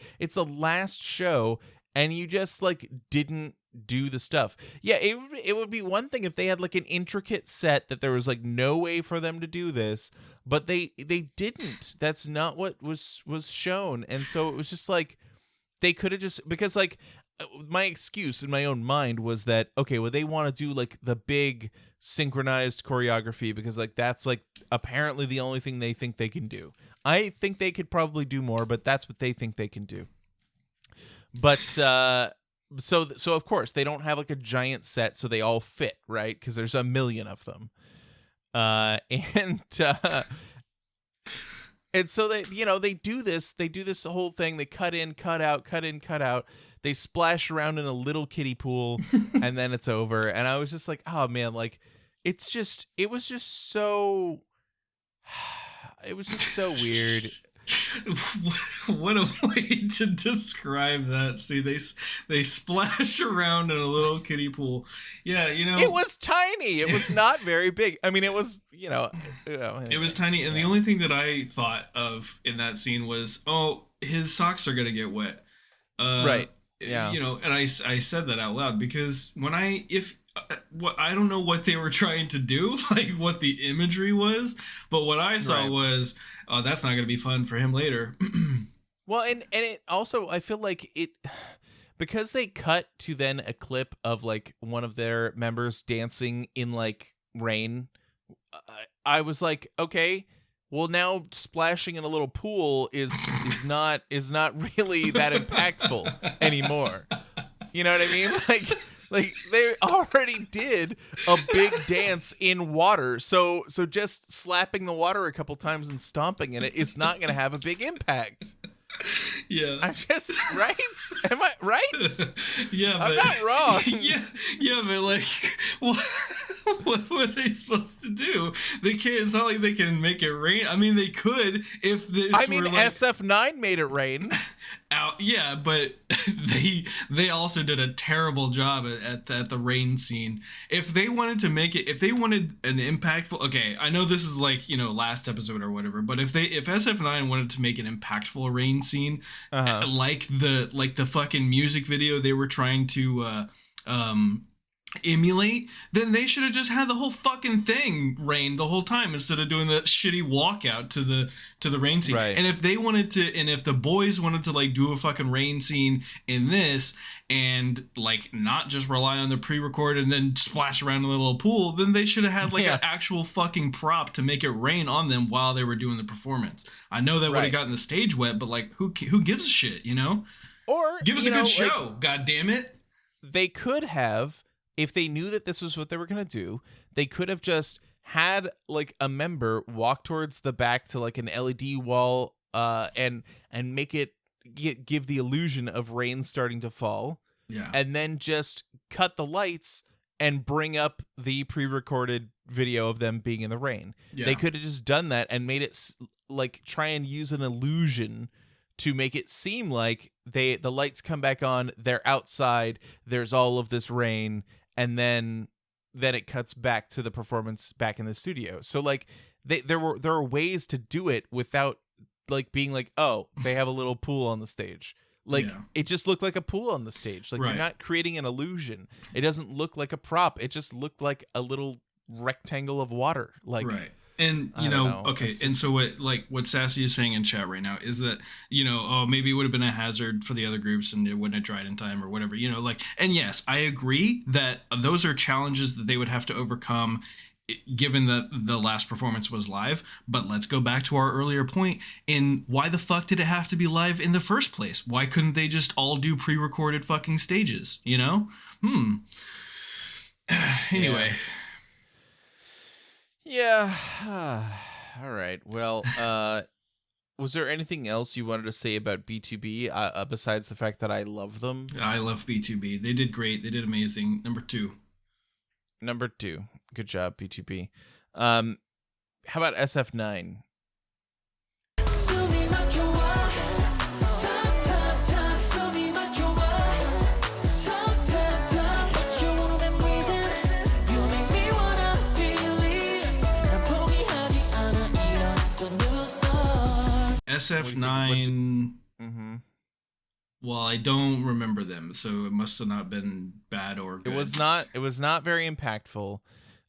last show, and you just like didn't do the stuff. Yeah, it would be one thing if they had like an intricate set that there was like no way for them to do this, but they didn't. That's not what was shown. And so it was just like they could have just, because like my excuse in my own mind was that, okay, well, they want to do like the big synchronized choreography because like that's like apparently the only thing they think they can do. I think they could probably do more, but that's what they think they can do. But so of course they don't have like a giant set so they all fit, right? Because there's a million of them. And so they do this whole thing. They cut in, cut out. They splash around in a little kiddie pool and then it's over. And I was just like, oh man, like it was just so weird.
What a way to describe that. See, they splash around in a little kiddie pool. Yeah,
it was tiny. It was not very big. I mean, it was, anyway.
It was tiny, and the only thing that I thought of in that scene was, oh, his socks are gonna get wet.
Right. Yeah.
And I said that out loud because I don't know what they were trying to do, like what the imagery was, but what I saw was, oh, that's not going to be fun for him later.
Well, and it also, I feel like because they cut to then a clip of like one of their members dancing in like rain, I was like, okay, well now splashing in a little pool is not really that impactful anymore. You know what I mean? Like they already did a big dance in water, so just slapping the water a couple times and stomping in it is not going to have a big impact.
Yeah,
I'm just right. Am I right?
Yeah,
I'm not wrong.
Yeah, but like, what were they supposed to do? They can't. It's not like they can make it rain. I mean, they could if this.
I mean,
were like,
SF9 made it rain.
Yeah, but they also did a terrible job at the rain scene. If they wanted to make it, if they wanted an impactful, okay, I know this is like last episode or whatever, but if SF9 wanted to make an impactful rain scene, like the fucking music video they were trying to emulate, then they should have just had the whole fucking thing rain the whole time instead of doing that shitty walkout to the rain scene.
Right.
And if they wanted to, and if the boys wanted to like do a fucking rain scene in this and like not just rely on the pre-record and then splash around in the little pool, then they should have had like an actual fucking prop to make it rain on them while they were doing the performance. I know that would have gotten the stage wet, but like who gives a shit, you know?
Or
give us a good show,
like,
god damn it.
They could have, if they knew that this was what they were going to do, they could have just had like a member walk towards the back to like an LED wall and make it give the illusion of rain starting to fall.
Yeah.
And then just cut the lights and bring up the pre-recorded video of them being in the rain.
Yeah.
They could have just done that and made it like try and use an illusion to make it seem like the lights come back on, they're outside, there's all of this rain, and then it cuts back to the performance back in the studio. So like there are ways to do it without like being like, oh, they have a little pool on the stage. Like it just looked like a pool on the stage. Like you're not creating an illusion. It doesn't look like a prop. It just looked like a little rectangle of water. Like
And you know, okay, just... and so what Sassy is saying in chat right now is that, you know, oh, maybe it would have been a hazard for the other groups and it wouldn't have dried in time or whatever, you know, like, and yes, I agree that those are challenges that they would have to overcome given that the last performance was live. But let's go back to our earlier point in why the fuck did it have to be live in the first place? Why couldn't they just all do pre-recorded fucking stages, you know? Anyway.
Yeah. All right. Well, was there anything else you wanted to say about BTOB besides the fact that I love them?
I love BTOB. They did great. They did amazing. Number two. Good
job, BTOB. How about SF9?
SF9. Well, I don't remember them, so it must have not been bad or good.
It was not very impactful.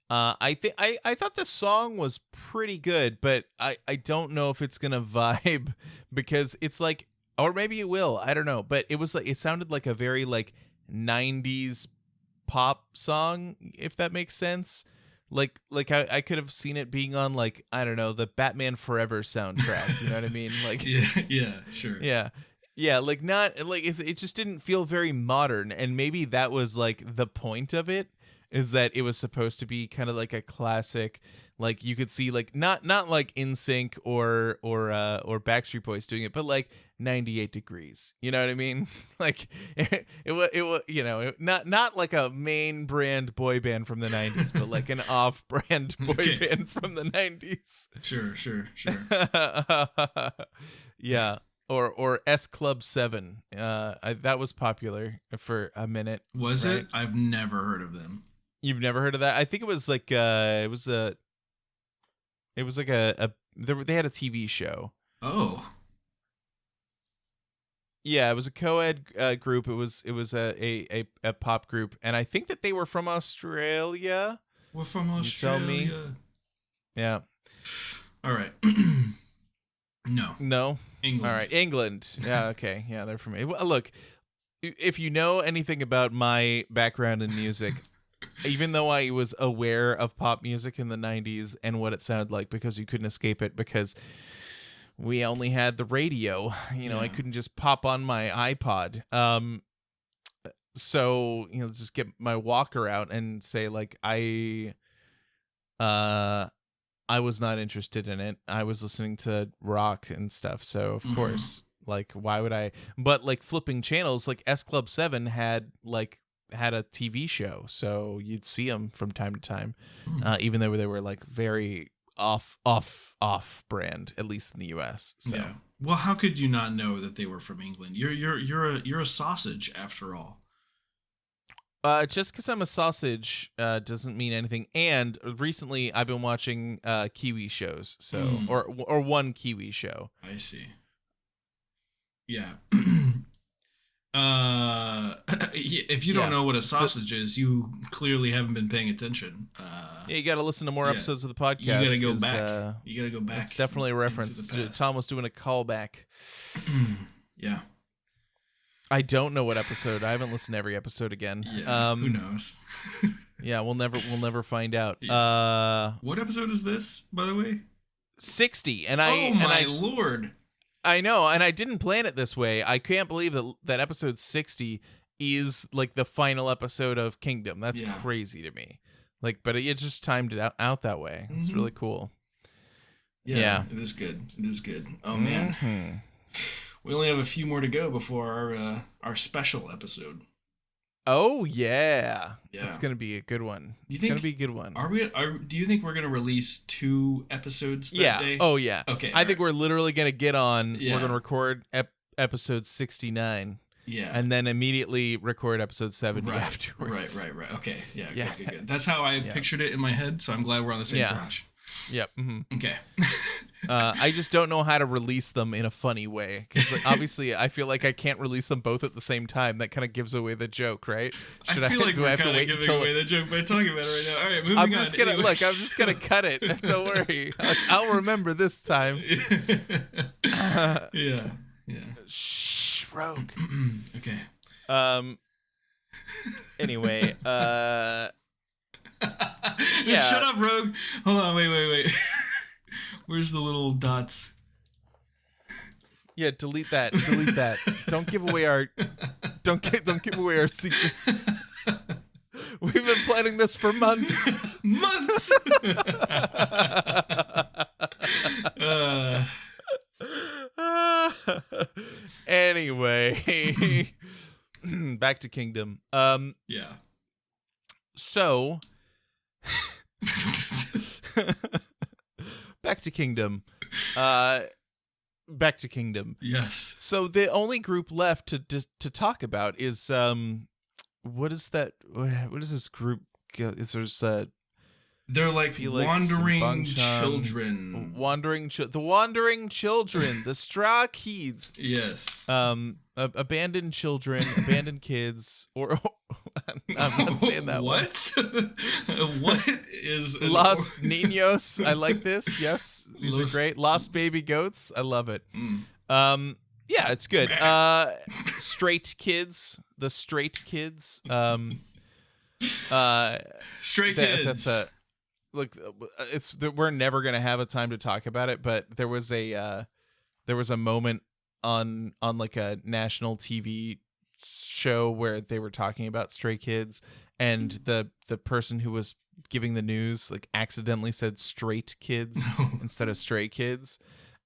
I thought the song was pretty good, but I don't know if it's gonna vibe because it's like, or maybe it will. I don't know, but it was like it sounded like a very like 90s pop song, if that makes sense. Like I could have seen it being on like, I don't know, the Batman Forever soundtrack. You know what I mean? Like
yeah, sure.
Yeah, like not like it just didn't feel very modern, and maybe that was like the point of it, is that it was supposed to be kind of like a classic, like you could see like not like NSYNC or Backstreet Boys doing it, but like 98 Degrees. You know what I mean? Like it was you know, not like a main brand boy band from the 90s, but like an off brand boy band from the 90s.
Sure.
Yeah. Or S Club 7. That was popular for a minute.
Was it? I've never heard of them.
You've never heard of that? I think it was like they had a TV show.
Oh.
Yeah, it was a co-ed group. It was a pop group, and I think that they were from Australia.
We're from Australia.
You tell me. Yeah.
All right. No. England.
All right, England. Yeah, okay. Yeah, they're from. Well, look, if you know anything about my background in music, even though I was aware of pop music in the 90s and what it sounded like, because you couldn't escape it because we only had the radio, you know, I couldn't just pop on my iPod. So, you know, just get my walker out and say like, I was not interested in it. I was listening to rock and stuff. So of course, like, why would I? But like flipping channels, like S Club 7 had a TV show, so you'd see them from time to time, even though they were like very off brand, at least in the US. So.
Yeah. Well, how could you not know that they were from England? You're a sausage after all.
Just because I'm a sausage doesn't mean anything. And recently, I've been watching Kiwi shows, so or one Kiwi show.
I see. Yeah. if you
Yeah.
don't know what a sausage is, you clearly haven't been paying attention.
Yeah, you got to listen to more
Yeah.
episodes of the podcast.
You gotta go
'cause,
back. You gotta go back.
It's definitely a
into
reference.
the past.
Tom was doing a callback.
Yeah.
I don't know what episode. I haven't listened to every episode again.
Yeah. Who knows?
Yeah, we'll never find out.
What episode is this, by the way?
60, and
Oh my lord!
I know, and I didn't plan it this way. I can't believe that episode 60 is like the final episode of Kingdom. That's
Yeah.
crazy to me. Like, but it just timed it out that way. It's
Mhm.
really cool.
Yeah,
Yeah.
it is good. It is good. Oh man,
Mhm.
we only have a few more to go before our special episode.
Oh yeah,
Yeah.
it's gonna be a good one.
You
It's
think-
gonna be a good one.
Do you think we're gonna release 2 episodes that
Yeah.
day?
Oh yeah.
Okay,
I think we're literally gonna get on.
Yeah.
We're gonna record episode 69,
yeah.
and then immediately record episode 70
right.
afterwards.
Right. Okay. Yeah.
Yeah.
Good. That's how I
Yeah.
pictured it in my head. So I'm glad we're on the same
Yeah.
page.
Yep. hmm
Okay.
I just don't know how to release them in a funny way because obviously I feel like I can't release them both at the same time. That kind of gives away the joke, right?
I feel like
do
we're
I have to
kind of
wait
giving
until?
away the joke by talking about it right now. All right, moving
I'm
on.
just gonna
Anyway.
look. I'm just gonna cut it. Don't worry. I'll remember this time.
Yeah.
Shh, Rogue.
Okay.
Anyway. Yeah.
Shut up, Rogue. Hold on. Wait. Where's the little dots?
Yeah. Delete that. Delete that. Don't give away our. Don't give away our secrets. We've been planning this for months.
Months.
Anyway, back to Kingdom.
Yeah.
So back to Kingdom. Back to Kingdom.
Yes.
So the only group left to talk about is what is that? What is this group? There's
They're like
Felix and
wandering
Bangchan.
children.
the wandering children, the Straw Kids.
Yes.
Abandoned children, abandoned kids, or I'm not saying that one.
What? What is an
Lost Niños. I like this. Yes, these are
Los-
great. Lost baby goats. I love it.
Mm.
Yeah, it's good. Straight kids. The straight kids.
Stray Kids.
That's a look. We're never gonna have a time to talk about it, but there was a moment on like a national TV show where they were talking about stray kids, and the person who was giving the news like accidentally said straight kids instead of stray kids,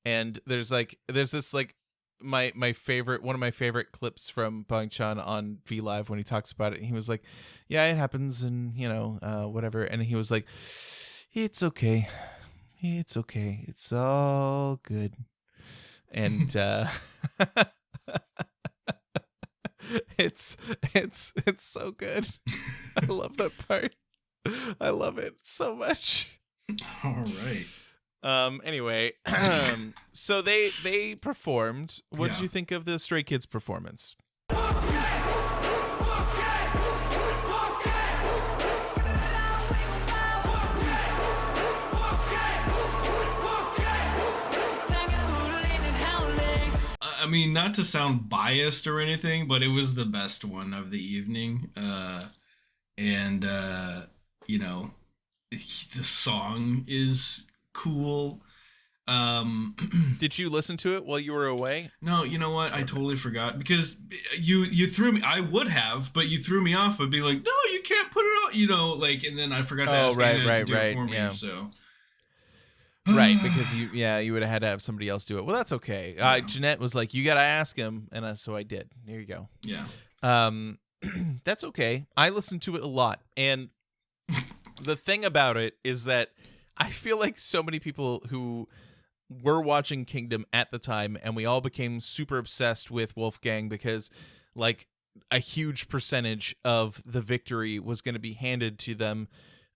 and there's this like my favorite, one of my favorite clips from Bangchan on V Live when he talks about it. He was like, yeah, it happens, and whatever, and he was like, it's okay, it's all good. And it's so good. I love that part. I love it so much.
All right.
Anyway, so they performed. What did
Yeah.
you think of the Stray Kids performance?
I mean, not to sound biased or anything, but it was the best one of the evening. The song is cool.
Did you listen to it while you were away?
No, you know what? I totally forgot because you threw me. I would have, but you threw me off by being like, "No, you can't put it on." And then I forgot to ask Anna to do it for me.
yeah.
So
Right, because you would have had to have somebody else do it. Well, that's okay. Jeanette was like, you got to ask him, and so I did. There you go.
yeah.
That's okay. I listened to it a lot, and the thing about it is that I feel like so many people who were watching Kingdom at the time, and we all became super obsessed with Wolfgang because, like, a huge percentage of the victory was going to be handed to them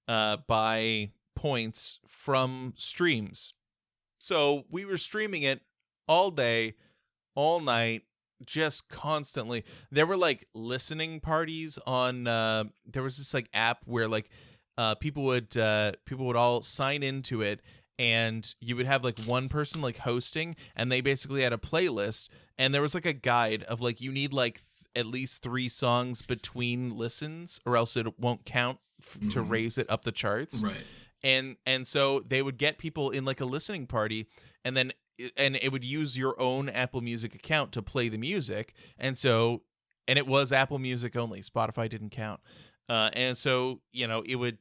by points from streams. So we were streaming it all day, all night, just constantly. There were like listening parties on there was this like app where like people would all sign into it, and you would have like one person like hosting, and they basically had a playlist, and there was like a guide of like you need like at least 3 songs between listens or else it won't count to raise it up the charts.
Right.
And so they would get people in like a listening party, and then it would use your own Apple Music account to play the music. And it was Apple Music only. Spotify didn't count. And so, you know, it would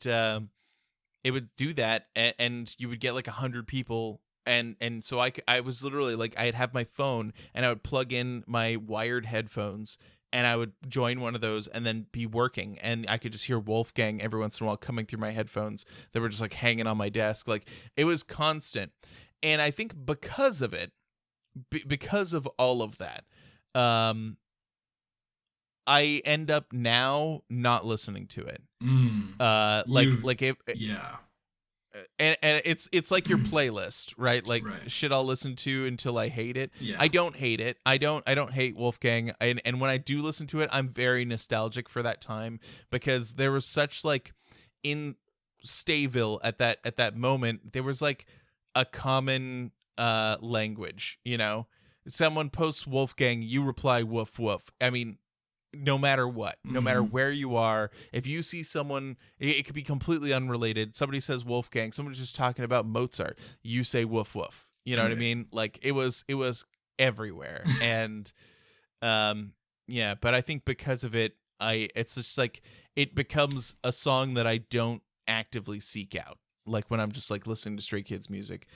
do that, and you would get like 100 people. And so I was literally like, I'd have my phone and I would plug in my wired headphones, and I would join one of those and then be working, and I could just hear Wolfgang every once in a while coming through my headphones that were just like hanging on my desk. Like, it was constant. And I think because of it, because of all of that, I end up now not listening to it.
Yeah.
And it's like your playlist, right? Like
Right.
shit I'll listen to until I hate it.
Yeah.
I don't hate it. I don't hate Wolfgang. And when I do listen to it, I'm very nostalgic for that time, because there was such like in Stayville at that moment, there was like a common language, you know. Someone posts Wolfgang, you reply woof woof. I mean, no matter what, no matter where you are, if you see someone, it could be completely unrelated. Somebody says Wolfgang, someone's just talking about Mozart, you say woof woof. You know what I mean? Like, it was everywhere. And yeah, but I think because of it, it's just like it becomes a song that I don't actively seek out. Like when I'm just like listening to Stray Kids music.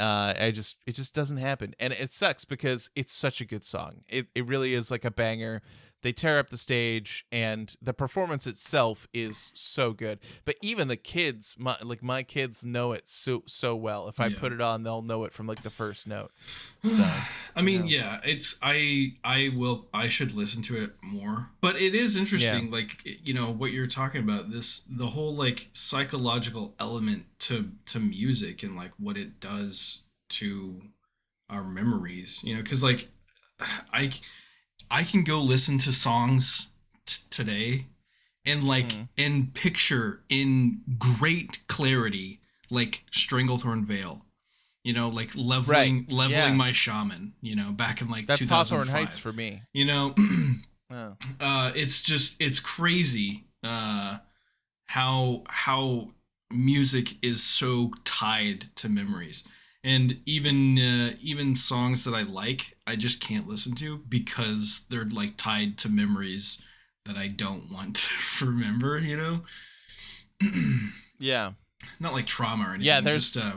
It just doesn't happen. And it sucks because it's such a good song. It really is like a banger. They tear up the stage, and the performance itself is so good. But even the kids, my kids know it so well. If I put it on, they'll know it from like the first note. So
I mean, yeah, it's I should listen to it more. But it is interesting, like, you know, what you're talking about, the whole like psychological element to music and like what it does to our memories, you know, because like I can go listen to songs today and like and picture in great clarity like Stranglethorn Vale, you know, like leveling my shaman, you know, back in like
that's
2005.
Hawthorne Heights for me.
You know,
Oh.
It's crazy how music is so tied to memories. And even songs that I like, I just can't listen to because they're like tied to memories that I don't want to remember, you know?
Yeah.
Not like trauma or anything.
Yeah, there's
just,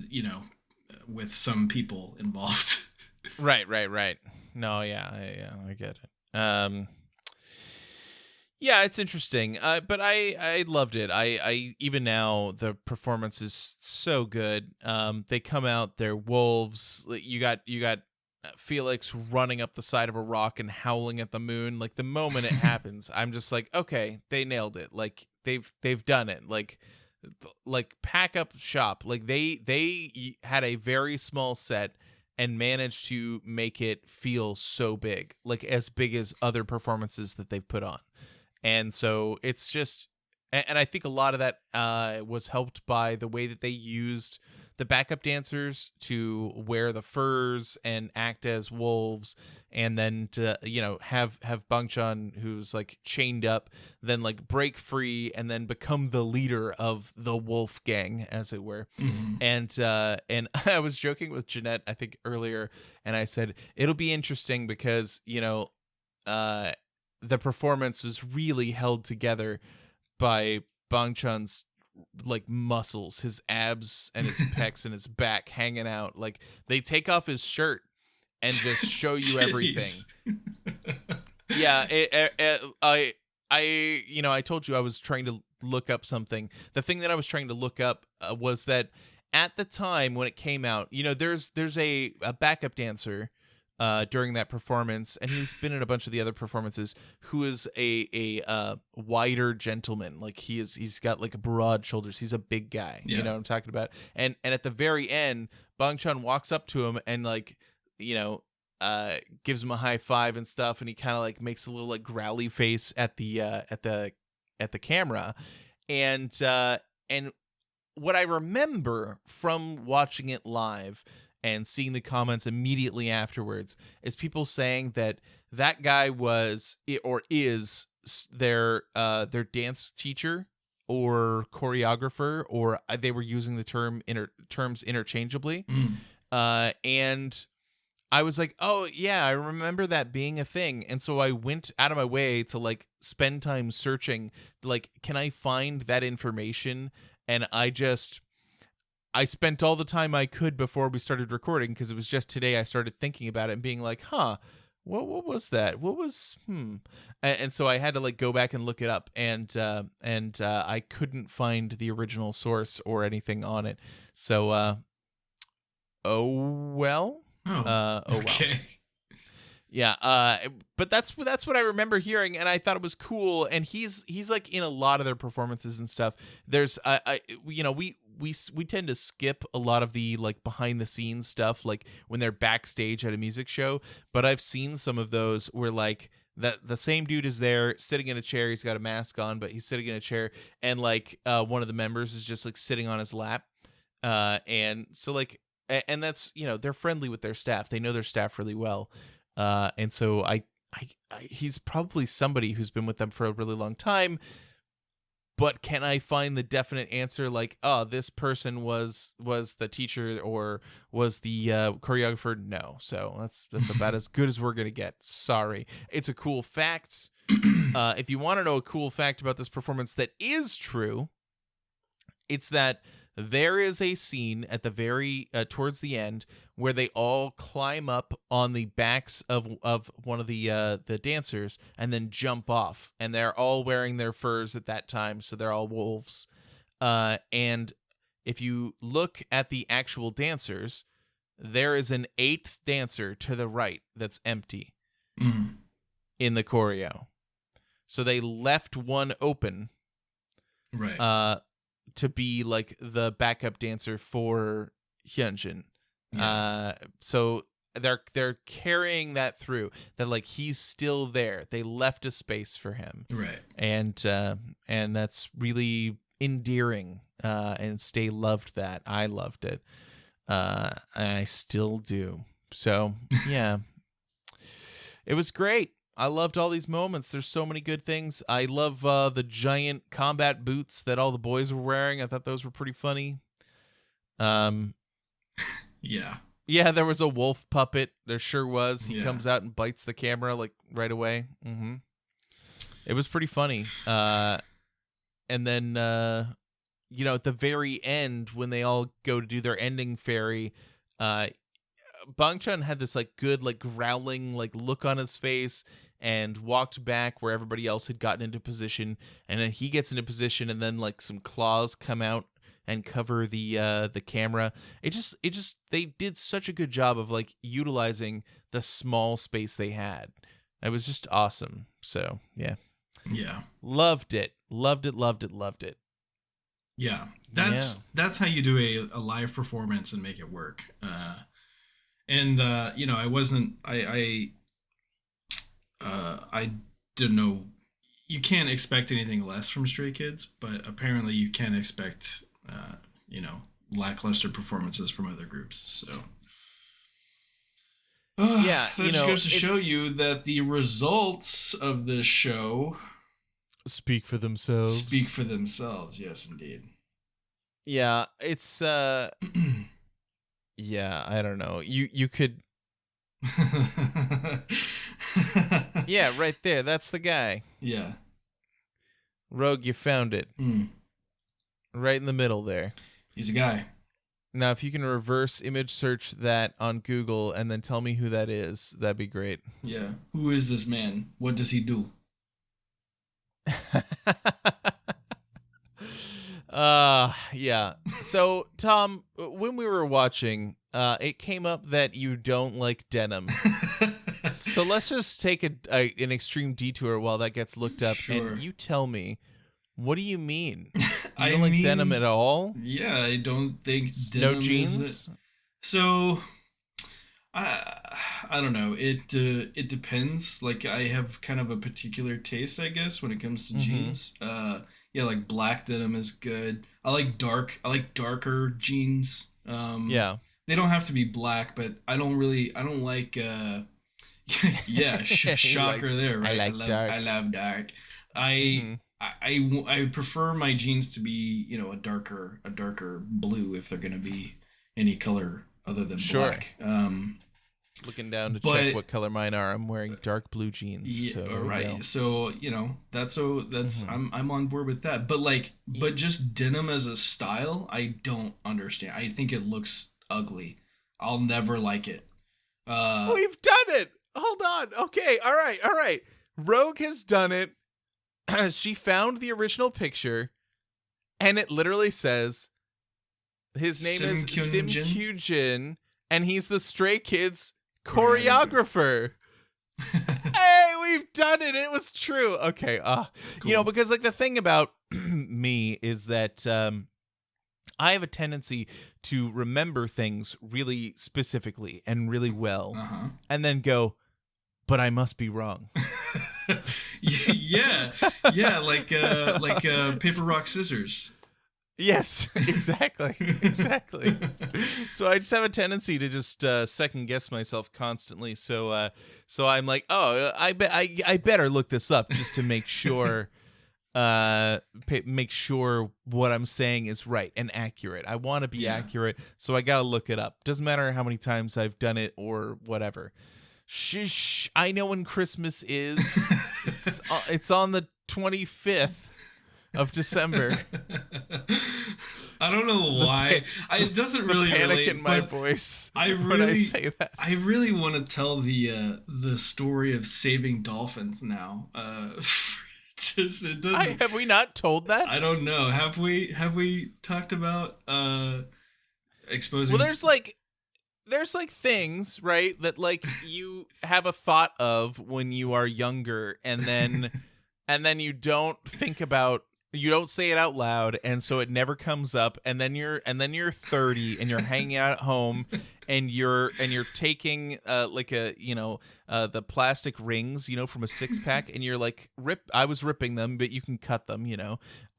you know, with some people involved.
Right. No, yeah, I get it. Yeah, it's interesting. But I loved it. I even now the performance is so good. They come out, they're wolves. You got Felix running up the side of a rock and howling at the moon. Like the moment it happens, I'm just like, okay, they nailed it. Like they've done it. Like pack up shop. Like they had a very small set and managed to make it feel so big, like as big as other performances that they've put on. And so it's just, and I think a lot of that was helped by the way that they used the backup dancers to wear the furs and act as wolves, and then to, you know, have Bangchan, who's like chained up, then like break free and then become the leader of the wolf gang, as it were.
Mm-hmm.
And I was joking with Jeanette, I think earlier, and I said it'll be interesting because, you know, the performance was really held together by Bangchan's like muscles, his abs and his pecs and his back hanging out. Like they take off his shirt and just show you everything. Yeah, I you know, I told you I was trying to look up something. The thing that I was trying to look up was that at the time when it came out, you know, there's a backup dancer during that performance, and he's been in a bunch of the other performances, who is a wider gentleman. Like he's got like broad shoulders. He's a big guy.
Yeah.
You know what I'm talking about? And at the very end, Bangchan walks up to him and like, you know, gives him a high five and stuff, and he kind of like makes a little like growly face at the camera, and what I remember from watching it live and seeing the comments immediately afterwards is people saying that guy was or is their dance teacher or choreographer, or they were using the terms interchangeably. And I was like, oh yeah, I remember that being a thing. And so I went out of my way to like spend time searching, like, can I find that information? And I spent all the time I could before we started recording, because it was just today I started thinking about it and being like, huh, what was that? What was, And so I had to like go back and look it up, and I couldn't find the original source or anything on it. So, oh well.
Okay.
Yeah, but that's what I remember hearing, and I thought it was cool. And he's like in a lot of their performances and stuff. There's we tend to skip a lot of the like behind the scenes stuff, like when they're backstage at a music show. But I've seen some of those where like that the same dude is there sitting in a chair. He's got a mask on, but he's sitting in a chair, and like one of the members is just like sitting on his lap, and so like, and that's, they're friendly with their staff. They know their staff really well. And so I he's probably somebody who's been with them for a really long time, but can I find the definite answer? Like, oh, this person was the teacher or was the choreographer? No. So that's about as good as we're going to get. Sorry. It's a cool fact. If you want to know a cool fact about this performance that is true, it's that there is a scene at the very towards the end where they all climb up on the backs of one of the dancers and then jump off, and they're all wearing their furs at that time, so they're all wolves. And if you look at the actual dancers, there is an 8th dancer to the right that's empty in the choreo. So they left one open.
Right.
To be like the backup dancer for Hyunjin.
Yeah.
So they're carrying that through, that like he's still there. They left a space for him.
Right.
And that's really endearing. And Stay loved that. I loved it. And I still do. So yeah. It was great. I loved all these moments. There's so many good things. I love the giant combat boots that all the boys were wearing. I thought those were pretty funny.
Yeah.
Yeah, there was a wolf puppet. There sure was. He
Yeah.
comes out and bites the camera like right away. It was pretty funny. And then, at the very end, when they all go to do their ending fairy, Bang Chun had this like good like growling like look on his face and walked back where everybody else had gotten into position, and then he gets into position, and then like some claws come out and cover the camera. It just they did such a good job of like utilizing the small space they had. It was just awesome. So yeah. Loved it.
Yeah. That's how you do a live performance and make it work. I don't know. You can't expect anything less from Stray Kids, but apparently you can expect, lackluster performances from other groups. So,
Yeah,
that just goes to show you that the results of this show
speak for themselves.
speak for themselves. Yes, indeed.
Yeah, it's yeah, I don't know. You could yeah, right there. That's the guy.
Yeah.
Rogue, you found it. Right in the middle there.
He's a guy.
Now, if you can reverse image search that on Google and then tell me who that is, that'd be great.
Yeah. Who is this man? What does he do?
Yeah. So, Tom, when we were watching, it came up that you don't like denim. So let's just take an extreme detour while that gets looked up.
Sure.
And you tell me, what do you mean? You
I
don't like
mean,
denim at all?
Yeah, I don't think
No
denim
jeans?
is So, I don't know. It depends. Like I have kind of a particular taste, I guess, when it comes to
Mm-hmm.
jeans. Yeah, like black denim is good. I like darker jeans.
Yeah.
They don't have to be black, but I don't like yeah,
He
shocker
likes.
there,
I
right?
like dark.
I love dark. I
Mm-hmm.
I prefer my jeans to be, a darker blue if they're going to be any color other than
Sure.
black.
Looking down to
But
check what color mine are. I'm wearing dark blue jeans.
yeah,
So
all
there we
right.
go.
So, that's
Mhm.
I'm on board with that. But just denim as a style, I don't understand. I think it looks ugly. I'll never like it.
We've done it. Hold on. Okay. All right. All right. Rogue has done it. She found the original picture, and it literally says his name
Sim
is Sim
Kyun-jin?
Kyun-jin, and he's the Stray Kids
Choreographer.
choreographer. Hey, we've done it. It was true. Okay.
Cool.
Because like the thing about me is that I have a tendency to remember things really specifically and really well,
Uh-huh.
and then go, but I must be wrong.
Yeah. Yeah, like paper rock scissors.
Yes, exactly. Exactly. So I just have a tendency to just second guess myself constantly. So I'm like, oh, I better look this up just to make sure make sure what I'm saying is right and accurate. I want to be
Yeah.
accurate, so I got to look it up. Doesn't matter how many times I've done it or whatever. Shh, I know when Christmas is. It's on the 25th of December.
I don't know why. It doesn't
The
really
panic
relate,
in my
but
voice
I
when I
really,
say that.
I really want to tell the story of saving dolphins now. Just it doesn't.
Have we not told that?
I don't know. Have we talked about exposing?
Well, there's like things, right, that like you have a thought of when you are younger, and then you don't think about, you don't say it out loud, and so it never comes up, and then you're 30 and you're hanging out at home, and you're taking like a the plastic rings from a 6-pack, and you're like I was ripping them, but you can cut them,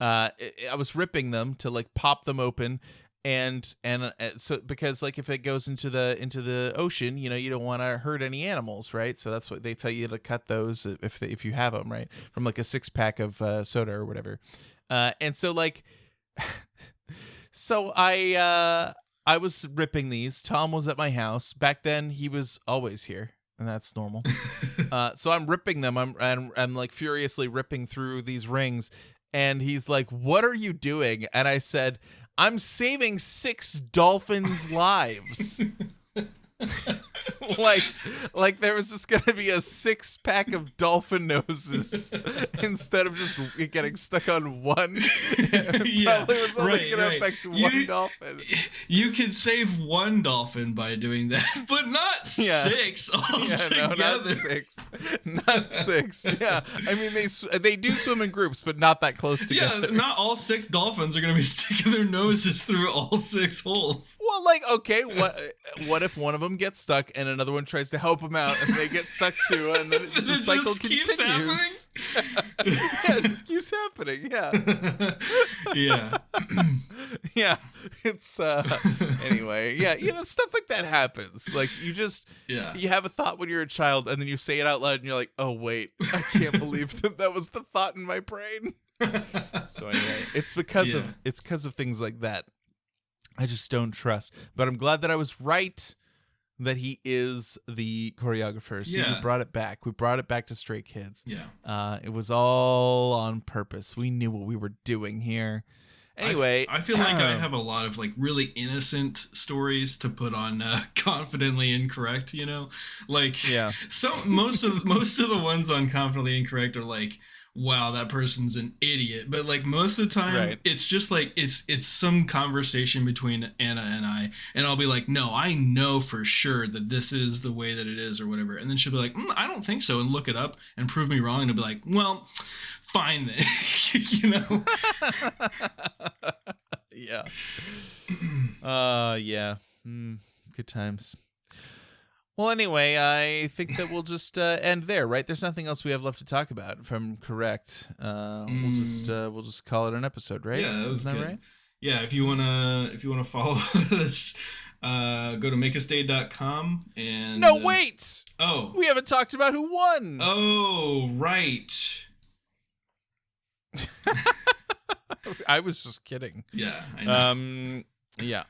I was ripping them to like pop them open, and so because like if it goes into the ocean, you don't want to hurt any animals, right? So that's what they tell you to cut those if you have them, right, from like a 6-pack of soda or whatever. And so like so I was ripping these. Tom was at my house back then. He was always here, and that's normal. So I'm ripping them. I'm like furiously ripping through these rings, and he's like, "What are you doing?" And I said, "I'm saving 6 dolphins' lives." like there was just gonna be a 6-pack of dolphin noses instead of just getting stuck on one. It
Yeah,
probably was only
right,
gonna
right.
affect
You-
one dolphin.
You could save one dolphin by doing that, but not
Yeah.
6
Yeah,
altogether.
no, not 6. Not 6. Yeah, I mean they do swim in groups, but not that close
Yeah,
together.
not all 6 dolphins are gonna be sticking their noses through all 6 holes.
Well, like, okay, what if one of them gets stuck and another one tries to help them out and they get stuck too, and then the
It
cycle
just keeps
continues. Yeah, it just keeps happening. Yeah,
Yeah.
yeah. It's anyway. Yeah, stuff like that happens. Like
Yeah.
you have a thought when you're a child, and then you say it out loud, and you're like, oh wait, I can't believe that was the thought in my brain. So anyway, it's because
Yeah.
of things like that. I just don't trust. But I'm glad that I was right, that he is the choreographer. So
Yeah.
we brought it back. We brought it back to Stray Kids.
Yeah.
It was all on purpose. We knew what we were doing here. Anyway,
I feel like I have a lot of like really innocent stories to put on Confidently Incorrect, Like
Yeah.
most of the ones on Confidently Incorrect are like, wow, that person's an idiot. But like most of the time,
Right.
it's just like it's some conversation between Anna and I, and I'll be like, no, I know for sure that this is the way that it is or whatever, and then she'll be like, I don't think so, and look it up and prove me wrong, and I'll be like, well, fine then.
Yeah. Yeah. Good times. Well, anyway, I think that we'll just end there, right? There's nothing else we have left to talk about, if I'm correct. We'll just call it an episode, right?
Yeah, that was
Isn't that
good.
right?
Yeah, if you wanna follow us, go to makeastay.com and
No, wait!
Oh.
We haven't talked about who won!
Oh, right.
I was just kidding.
Yeah, I know.
Yeah.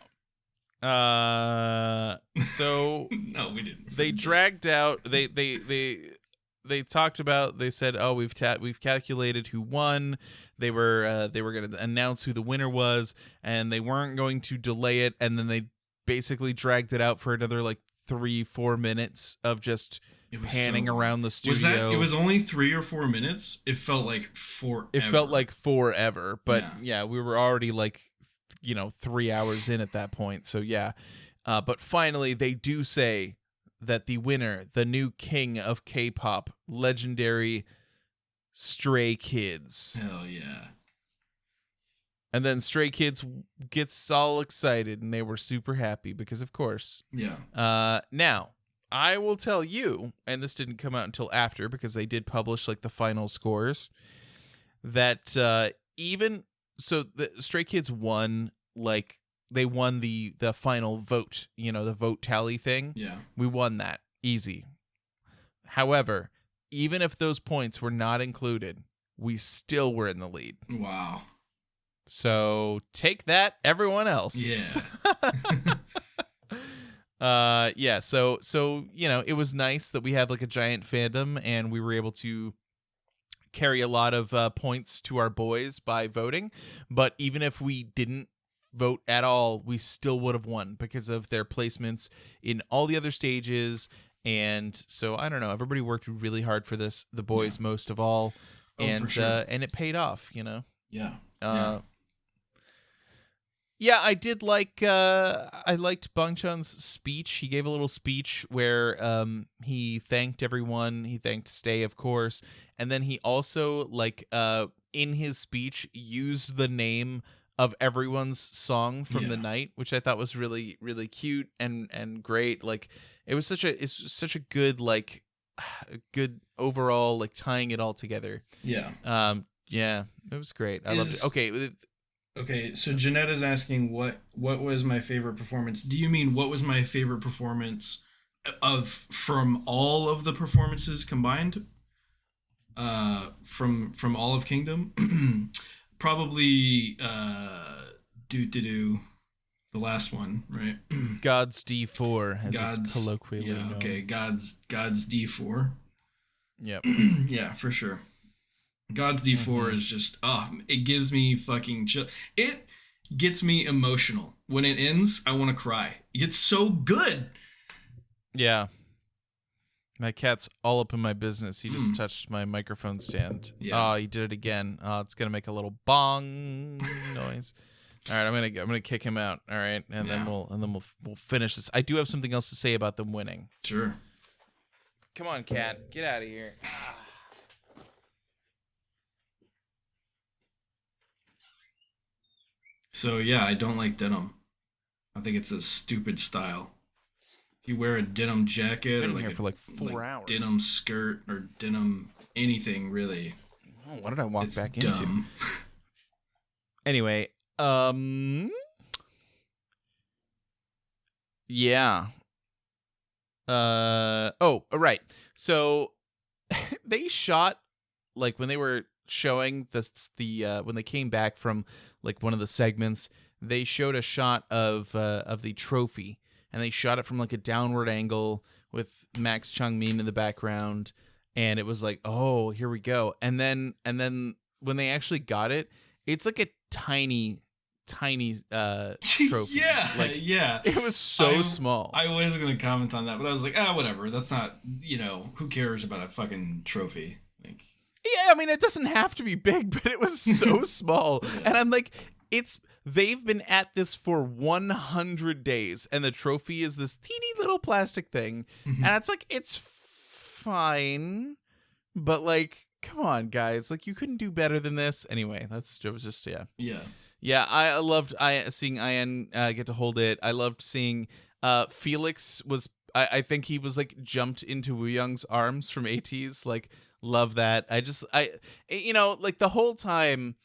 So
No, we didn't.
they dragged out. They talked about. They said, "Oh, we've calculated who won." They were going to announce who the winner was, and they weren't going to delay it. And then they basically dragged it out for another like 3-4 minutes of just panning around the studio.
It was only 3 or 4 minutes. It felt like forever.
It felt like forever, but
Yeah.
we were already like, 3 hours in at that point. So yeah, but finally they do say that the winner, the new king of K-pop, legendary Stray Kids.
Hell yeah.
And then Stray Kids gets all excited, and they were super happy because, of course.
Yeah.
Now, I will tell you, and this didn't come out until after because they did publish like the final scores, that even so, the Stray Kids won, like they won the final vote, the vote tally thing.
Yeah.
We won that easy. However, even if those points were not included, we still were in the lead.
Wow.
So take that, everyone else.
Yeah.
Yeah. So it was nice that we had like a giant fandom, and we were able to carry a lot of points to our boys by voting. But even if we didn't vote at all, we still would have won because of their placements in all the other stages. And so I don't know. Everybody worked really hard for this. The boys most of all,
for sure.
and it paid off.
Yeah.
Yeah, I did like. I liked Bang Chan's speech. He gave a little speech where he thanked everyone. He thanked Stay, of course, and then he also in his speech used the name of everyone's song from the night, which I thought was really, really cute and great. Like it's such a good good overall tying it all together.
Yeah.
Yeah, it was great. I loved it.
Okay, so Jeanetta's asking what was my favorite performance. Do you mean what was my favorite performance from all of the performances combined? From all of Kingdom? Probably the last one, right?
God's D4 as it's colloquially known.
Okay, God's D4.
Yep.
Yeah, for sure. God's D4 is just it gives me fucking chill. It gets me emotional. When it ends, I want to cry. It's so good.
Yeah. My cat's all up in my business. He just touched my microphone stand.
Yeah.
Oh, he did it again. It's gonna make a little bong noise. All right, I'm gonna kick him out. All right, and then we'll finish this. I do have something else to say about them winning.
Sure.
Come on, cat, get out of here.
So yeah, I don't like denim. I think it's a stupid style. If you wear a denim jacket or
Been here for like 4 hours.
denim skirt or denim anything really,
Oh, what did I walk
it's
back
dumb.
into? Anyway, yeah. Right. So they shot when they were showing when they came back from one of the segments, they showed a shot of the trophy, and they shot it from a downward angle with Max Changmin in the background, and it was like, oh, here we go. And then when they actually got it, it's like a tiny trophy.
Yeah, yeah.
It was so small.
I was gonna comment on that, but I was like, whatever. That's not, who cares about a fucking trophy?
Yeah, I mean, it doesn't have to be big, but it was so small.
Yeah.
And I'm like, they've been at this for 100 days, and the trophy is this teeny little plastic thing.
Mhm.
And it's like, it's fine, but come on, guys. You couldn't do better than this. Anyway, it was just, yeah.
Yeah.
Yeah, I loved seeing Ian get to hold it. I loved seeing Felix was I think he was like jumped into Woo Young's arms from ATEEZ. Like, love that. Like the whole time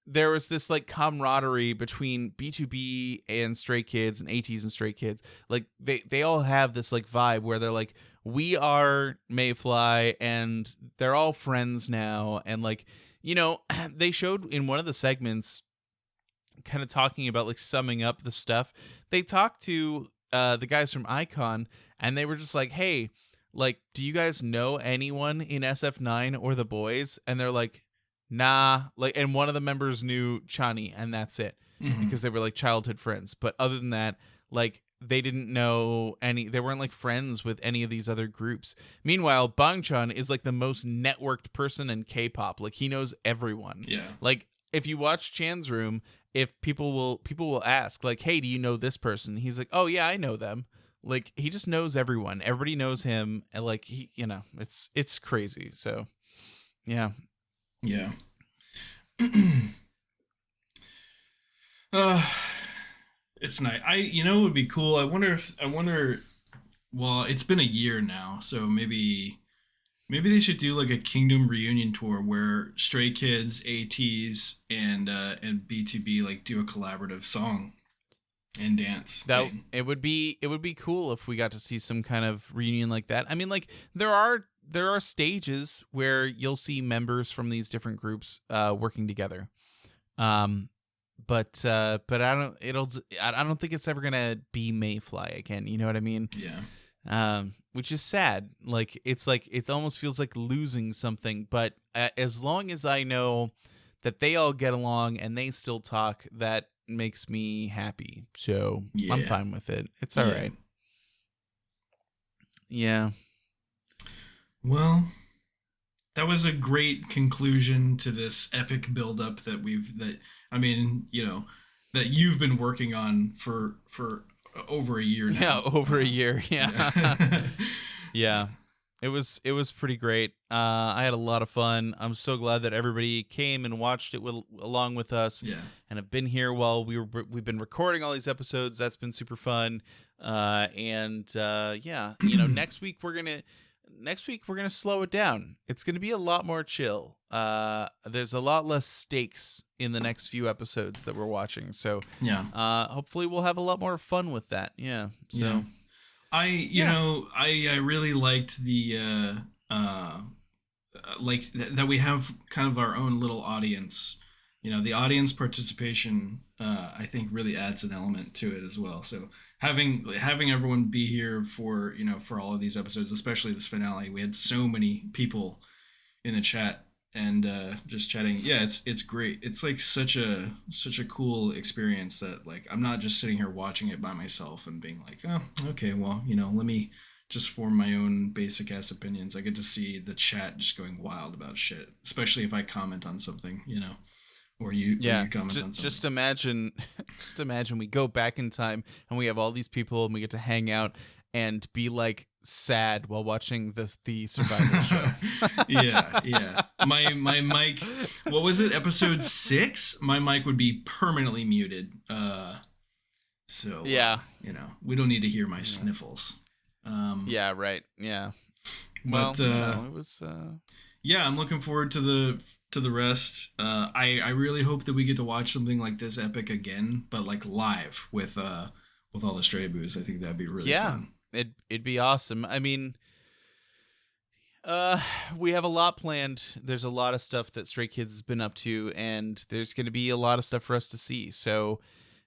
there was this like camaraderie between BTOB and Stray Kids and ATEEZ and Stray Kids. Like they all have this like vibe where they're like, we are Mayfly and they're all friends now. And like, they showed in one of the segments kind of talking about like summing up the stuff. They talked to the guys from iKON and they were just like, hey, like, do you guys know anyone in SF9 or the boys? And they're like, nah. Like, and one of the members knew Chani, and that's it, because they were like childhood friends. But other than that, like, they didn't know they weren't like friends with any of these other groups. Meanwhile, Bangchan is like the most networked person in K-pop. Like, he knows everyone.
Yeah.
Like, if you watch Chan's Room, if people will ask like, hey, do you know this person? He's like, oh yeah, I know them. Like, he just knows everyone. Everybody knows him. And like, he, it's crazy. So yeah.
Yeah. It's nice. It would be cool. I wonder. Well, it's been a year now, so maybe they should do like a Kingdom reunion tour where Stray Kids, ATEEZ, and BTOB like do a collaborative song and dance.
It would be cool if we got to see some kind of reunion like that. I mean, like, there are stages where you'll see members from these different groups working together. But I don't think it's ever gonna be Mayfly again. You know what I mean?
Yeah.
Which is sad. Like, it almost feels like losing something. But as long as I know that they all get along and they still talk, that makes me happy. So
yeah.
I'm fine with it. It's all right. Yeah.
Well, that was a great conclusion to this epic buildup that you've been working on for over a year now.
Yeah, over a year. Yeah. Yeah. It was pretty great. I had a lot of fun. I'm so glad that everybody came and watched it along with us.
Yeah.
And have been here while we've been recording all these episodes. That's been super fun. Yeah, next week we're gonna slow it down. It's gonna be a lot more chill. There's a lot less stakes in the next few episodes that we're watching. So
yeah.
Hopefully we'll have a lot more fun with that. Yeah. So
yeah. I really liked the that we have kind of our own little audience. The audience participation I think really adds an element to it as well. So having everyone be here for all of these episodes, especially this finale, we had so many people in the chat and just chatting. Yeah, it's great. It's like such a cool experience that like I'm not just sitting here watching it by myself and being like, oh, okay, well, let me just form my own basic ass opinions. I get to see the chat just going wild about shit, especially if I comment on something, or you comment on something.
Just imagine we go back in time and we have all these people and we get to hang out and be like sad while watching the Survivor show.
Yeah. My mic, what was it? Episode 6? My mic would be permanently muted. So
yeah,
we don't need to hear my sniffles.
Yeah, right. Yeah.
But
it was.
Yeah, I'm looking forward to the rest. I really hope that we get to watch something like this epic again, but like live with all the Stray Boos. I think that'd be really fun.
It'd be awesome. I mean, we have a lot planned. There's a lot of stuff that Stray Kids has been up to, and there's going to be a lot of stuff for us to see. So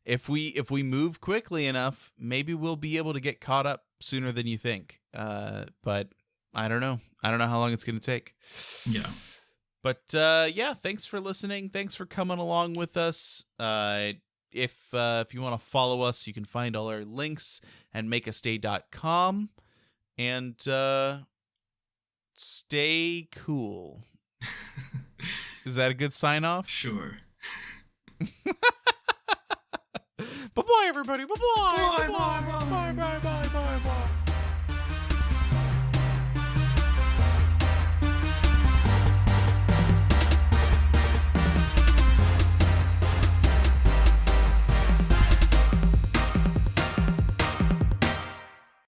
if we move quickly enough, maybe we'll be able to get caught up sooner than you think. But I don't know. I don't know how long it's going to take.
Yeah.
But yeah, thanks for listening. Thanks for coming along with us. If you want to follow us, you can find all our links at makeastay.com. And stay cool. Is that a good sign off?
Sure.
Bye-bye, everybody. Bye-bye.
Bye.
Bye. Bye. Bye. Bye. Bye. Bye.